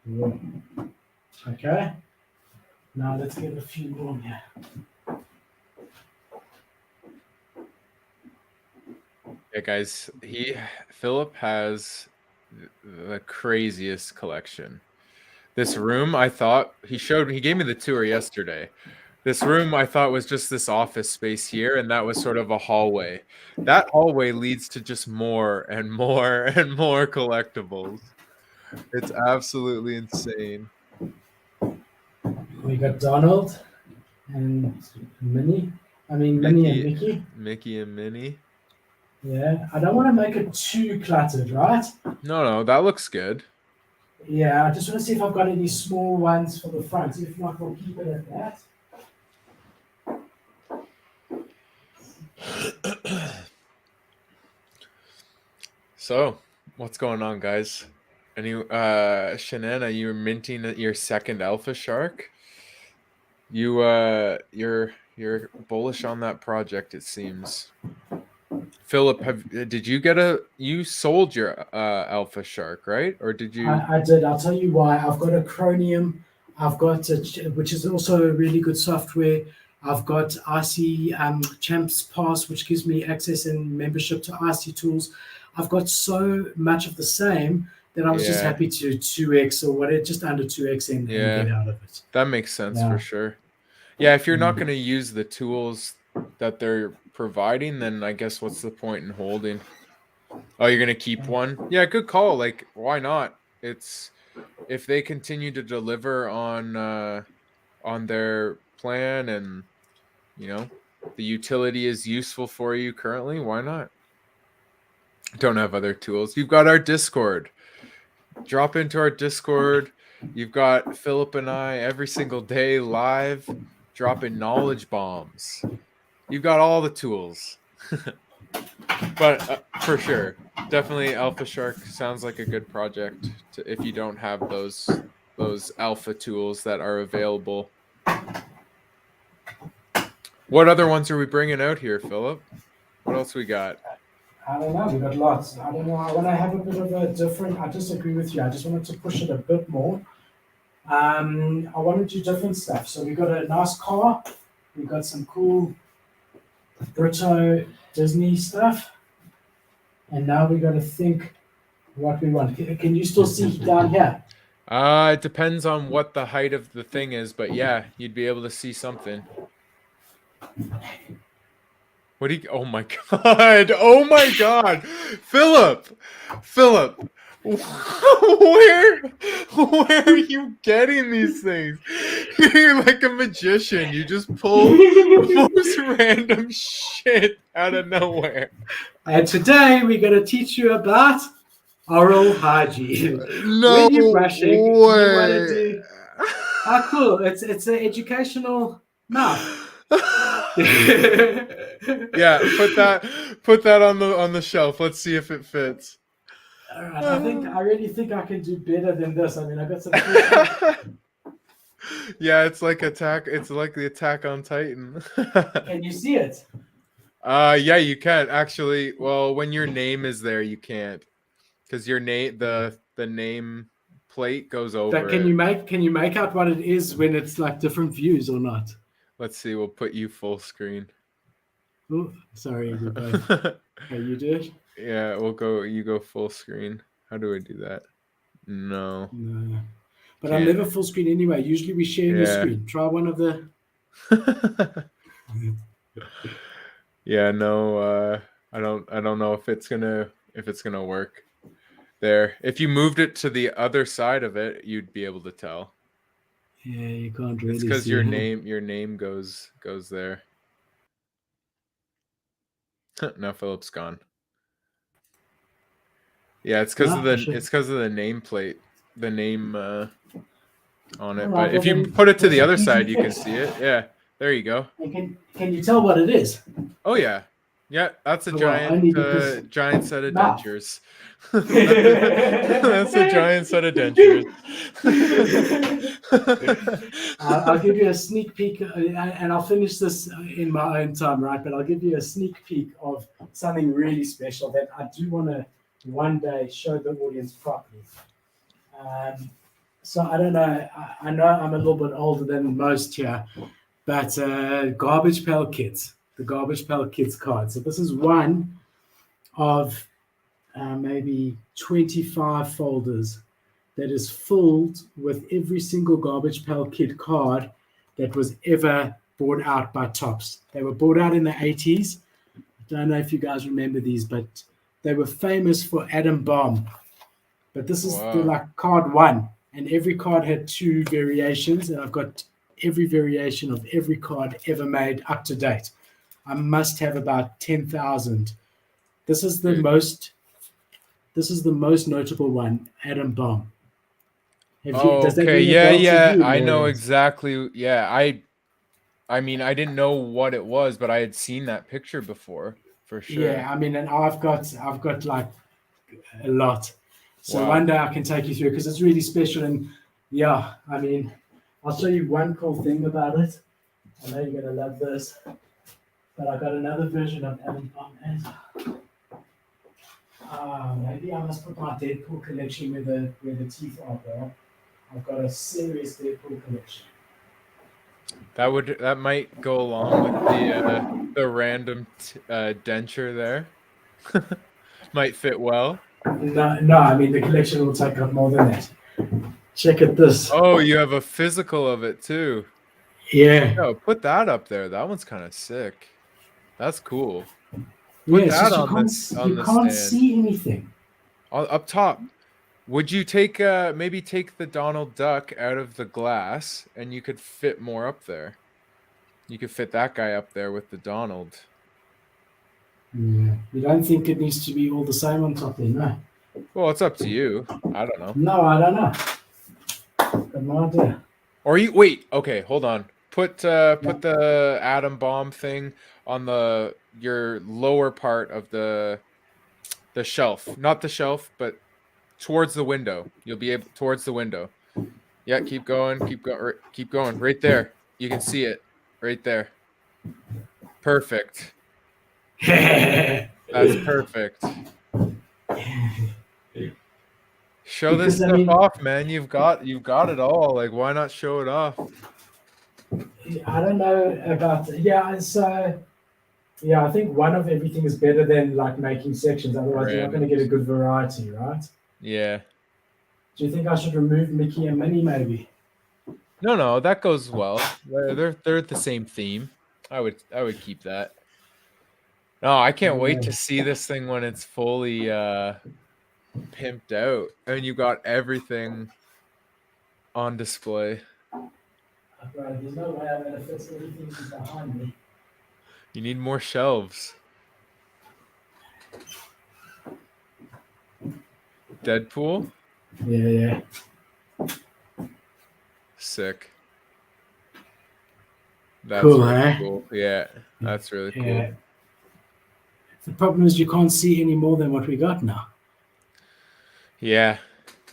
Yeah. Okay. Now let's get a few more here. Yeah, guys, Philip has the craziest collection. This room, I thought he gave me the tour yesterday. This room I thought was just this office space here, and that was sort of a hallway. That hallway leads to just more and more and more collectibles. It's absolutely insane. We got Donald and Minnie. Minnie and Mickey. Mickey and Minnie. Yeah, I don't want to make it too cluttered, right? No, that looks good. Yeah, I just want to see if I've got any small ones for the front. If not, we'll keep it at that. So, what's going on, guys? Shanana, you're minting your second alpha shark. You're bullish on that project, it seems. Philip, you sold your alpha shark, right? Or did you? I did. I'll tell you why. I've got a Chromium. I've got which is also a really good software. I've got IC Champs Pass, which gives me access and membership to IC tools. I've got so much of the same that I was just happy to 2x or whatever, just under 2x and get out of it. That makes sense for sure. Yeah, if you're not going to use the tools that they're providing, then I guess what's the point in holding? Oh, you're going to keep one? Yeah, good call. Like, why not? It's if they continue to deliver on their plan, and the utility is useful for you currently, why not? Don't have other tools. You've got our Discord. Drop into our Discord. You've got Philip and I every single day live dropping knowledge bombs. You've got all the tools. But for sure, definitely Alpha Shark sounds like a good project if you don't have those alpha tools that are available. What other ones are we bringing out here, Philip? What else we got? I don't know. We got lots. I don't know. I want to have a bit of a different. I disagree with you. I just wanted to push it a bit more. I want to do different stuff. So we got a nice car. We got some cool Brito Disney stuff, and now we got to think what we want. Can you still see down here? It depends on what the height of the thing is, but yeah, you'd be able to see something. What do you? Oh my god! Oh my god! Philip, where are you getting these things? You're like a magician. You just pull the most random shit out of nowhere. And today we're going to teach you about oral hygiene. No when you're brushing, way. you want to do. Ah, cool! It's an educational mouth. Yeah, put that on the shelf. Let's see if it fits. All right, I really think I can do better than this. I mean, I got some. Yeah, it's like the Attack on Titan. Can you see it? Yeah, you can actually. Well, when your name is there, you can't, because your name the name plate goes over. But can you make out what it is when it's like different views or not? Let's see. We'll put you full screen. Oh, sorry, we both. Can you do it? Yeah, you go full screen. How do I do that? No. But I'm never full screen anyway. Usually we share your screen. Try one of the. Yeah, no. I don't know if it's gonna work. There. If you moved it to the other side of it, you'd be able to tell. Yeah, you can't really. It's because your name goes there. Now Philip's gone. Yeah, it's because of the nameplate, the name on it. But if you put it to the other side, you can see it. Yeah, there you go. And can you tell what it is? Oh yeah, that's a giant set of dentures. That's a giant set of dentures. I'll give you a sneak peek, and I'll finish this in my own time, right? But I'll give you a sneak peek of something really special that I do want to one day show the audience properly. So I don't know. I know I'm a little bit older than most here, but Garbage Pail Kids, the Garbage Pail Kids card. So this is one of maybe 25 folders that is filled with every single Garbage Pail Kid card that was ever bought out by Topps. They were bought out in the 80s. I don't know if you guys remember these, but they were famous for Atom Bomb. But this is the card one, and every card had two variations, and I've got every variation of every card ever made up to date. I must have about 10,000. This is the most notable one, Atom Bomb. Okay. Yeah. I know exactly. Yeah. I mean, I didn't know what it was, but I had seen that picture before, for sure. Yeah. I mean, and I've got like a lot. So one day I can take you through because it's really special. And yeah, I mean, I'll show you one cool thing about it. I know you're gonna love this, but I got another version of Atom Bomb. Maybe I must put my Deadpool collection where the teeth are, bro. I've got a serious Deadpool collection. That might go along with the random denture there. Might fit well. No, I mean the collection will take up more than that. Check it this. Oh, you have a physical of it too. Yeah. Yo, put that up there. That one's kind of sick. That's cool. Put that on you can't see anything. Up top. Would you maybe take the Donald Duck out of the glass and you could fit more up there? You could fit that guy up there with the Donald. Yeah. You don't think it needs to be all the same on top there, no? Well, it's up to you. I don't know. No, I don't know. Got no idea. Or you wait. Okay, hold on. Put the atom bomb thing on your lower part of the shelf, not the shelf, but towards the window. You'll be able towards the window. Yeah, keep going, keep going. Right there. You can see it. Right there. Perfect. That's perfect. Show this stuff off, man. You've got it all. Like, why not show it off? I don't know about I think one of everything is better than like making sections. Otherwise, you're not going to get a good variety, right? Yeah. Do you think I should remove Mickey and Minnie, maybe? No, that goes well. They're the same theme. I would keep that. No, I can't wait to see this thing when it's fully pimped out and you got everything on display. Right, there's no way I'm going to fit everything behind me. You need more shelves. Deadpool? Yeah. Sick. That's cool, really cool. Yeah, that's really cool. The problem is you can't see any more than what we got now. Yeah.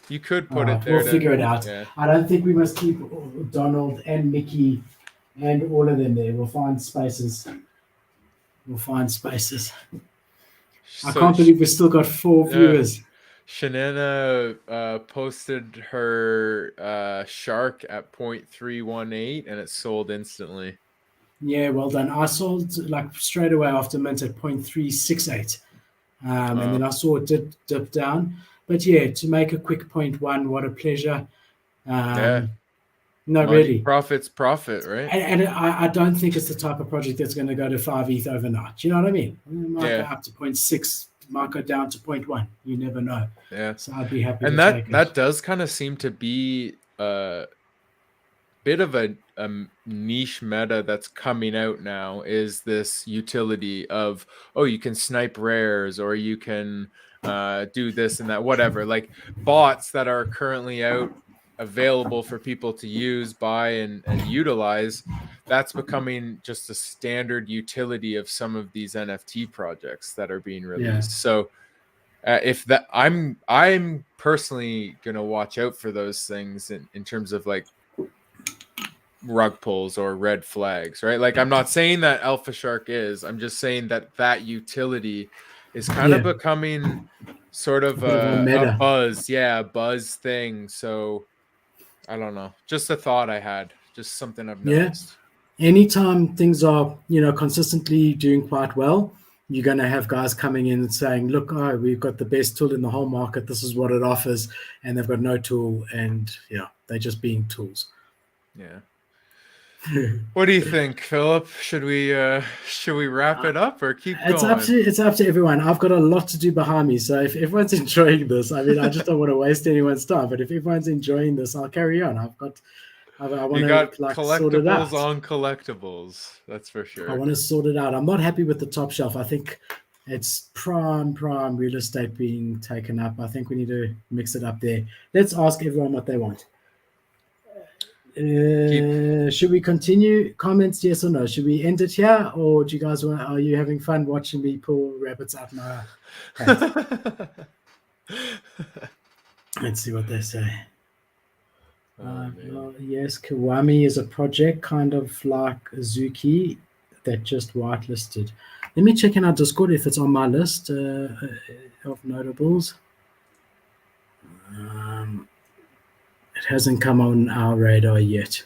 You could put it there. We'll figure it out. Yeah. I don't think we must keep Donald and Mickey and all of them there. We'll find spaces. I can't believe we've still got 4 viewers. Shanana posted her shark at 0.318 and it sold instantly. Yeah, well done. I sold like straight away after mint at 0.368. And then I saw it dip down. But yeah, to make a quick 0.1, what a pleasure. No, money, really. Profit, right? And I don't think it's the type of project that's going to go to 5 ETH overnight. You know what I mean? It might go up to 0.6, might go down to 0.1. You never know. Yeah. So I'd be happy and to take it. That does kind of seem to be a bit of a niche meta that's coming out now, is this utility of, you can snipe rares or you can do this and that, whatever. Like bots that are currently out available for people to use, buy, and utilize. That's becoming just a standard utility of some of these NFT projects that are being released. So I'm personally gonna watch out for those things in terms of like rug pulls or red flags, right? Like, I'm not saying that Alpha Shark is. I'm just saying that utility is kind of becoming sort of a buzz thing. So I don't know. Just a thought I had. Just something I've noticed. Anytime things are, consistently doing quite well, you're going to have guys coming in and saying, look, we've got the best tool in the whole market. This is what it offers. And they've got no tool. And they're just being tools. Yeah. What do you think, Philip? Should we wrap it up or keep going? It's up to everyone. I've got a lot to do behind me, so if everyone's enjoying this, I mean, I just don't want to waste anyone's time. But if everyone's enjoying this, I'll carry on. I want to sort it out. Collectibles on collectibles. That's for sure. I want to sort it out. I'm not happy with the top shelf. I think it's prime real estate being taken up. I think we need to mix it up there. Let's ask everyone what they want. Should we continue? Comments, yes or no? Should we end it here, or do you guys are you having fun watching me pull rabbits out my hat? Let's see what they say. Yes, Kiwami is a project kind of like Zuki that just whitelisted. Let me check in our Discord if it's on my list of notables. It hasn't come on our radar yet.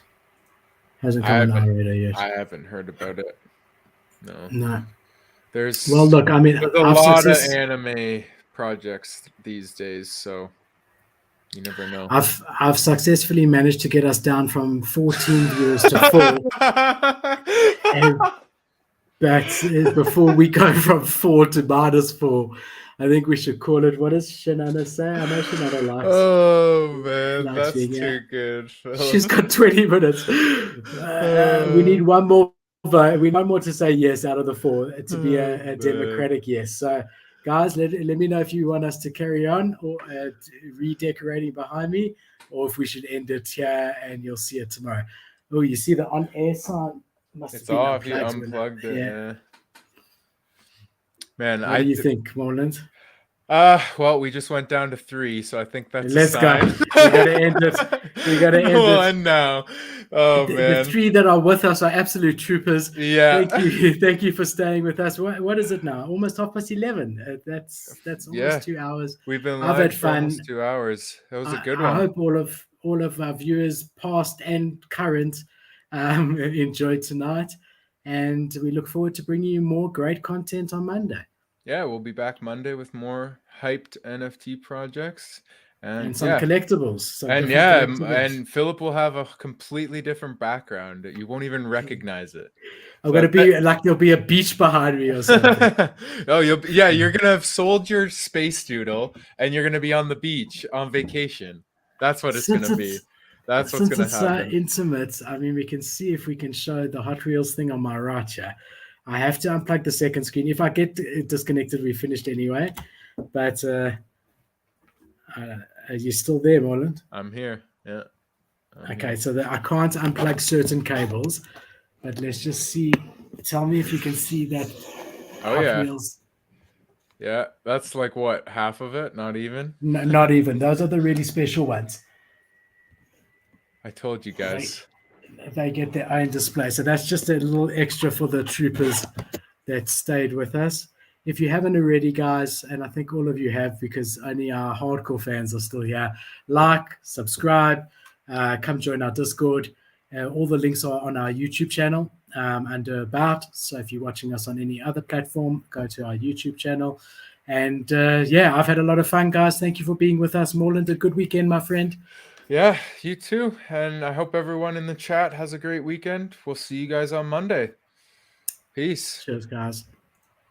I haven't heard about it. No. There's a lot of anime projects these days, so you never know. I've successfully managed to get us down from 14 viewers to 4. And that's before we go from 4 to -4. I think we should call it. What does Shanana say? I know Shanana likes. Oh man, likes that's being, too good. She's got 20 minutes. We need one more vote. We need one more to say yes out of the 4 to be a democratic yes. So, guys, let me know if you want us to carry on or redecorating behind me, or if we should end it here and you'll see it tomorrow. Oh, you see the on-air sign? It's off. You unplugged it. Yeah. Man, what do you think, Morland? Well, we just went down to 3, so I think that's Let's a sign. go. We gotta end it. We gotta end it. One now. Oh man. The 3 that are with us are absolute troopers. Yeah. Thank you for staying with us. What is it now? Almost 11:30. That's almost 2 hours. We've been I've live had for fun. almost 2 hours. That was a good one. I hope all of our viewers, past and current, enjoyed tonight, and we look forward to bringing you more great content on Monday. Yeah, we'll be back Monday with more hyped NFT projects and some collectibles. And Philip will have a completely different background. You won't even recognize it. I'm gonna be like there'll be a beach behind me or something. You're gonna have sold your space doodle and you're gonna be on the beach on vacation. That's what it's gonna be. That's what's gonna happen. It's intimate. I mean, we can see if we can show the Hot Wheels thing on my right here. I have to unplug the second screen. If I get disconnected, we finished anyway. But are you still there, Morland? I'm here. Yeah. Okay, so I can't unplug certain cables, but let's just see. Tell me if you can see that. Hot Wheels. Yeah, that's like what, half of it? Not even? No, not even. Those are the really special ones. I told you guys. They get their own display. So that's just a little extra for the troopers that stayed with us. If you haven't already, guys, and I think all of you have because only our hardcore fans are still here, like, subscribe, come join our Discord. All the links are on our YouTube channel under About. So if you're watching us on any other platform, go to our YouTube channel. And I've had a lot of fun, guys. Thank you for being with us. Morland, a good weekend, my friend. Yeah, you too. And I hope everyone in the chat has a great weekend. We'll see you guys on Monday. Peace. Cheers, guys.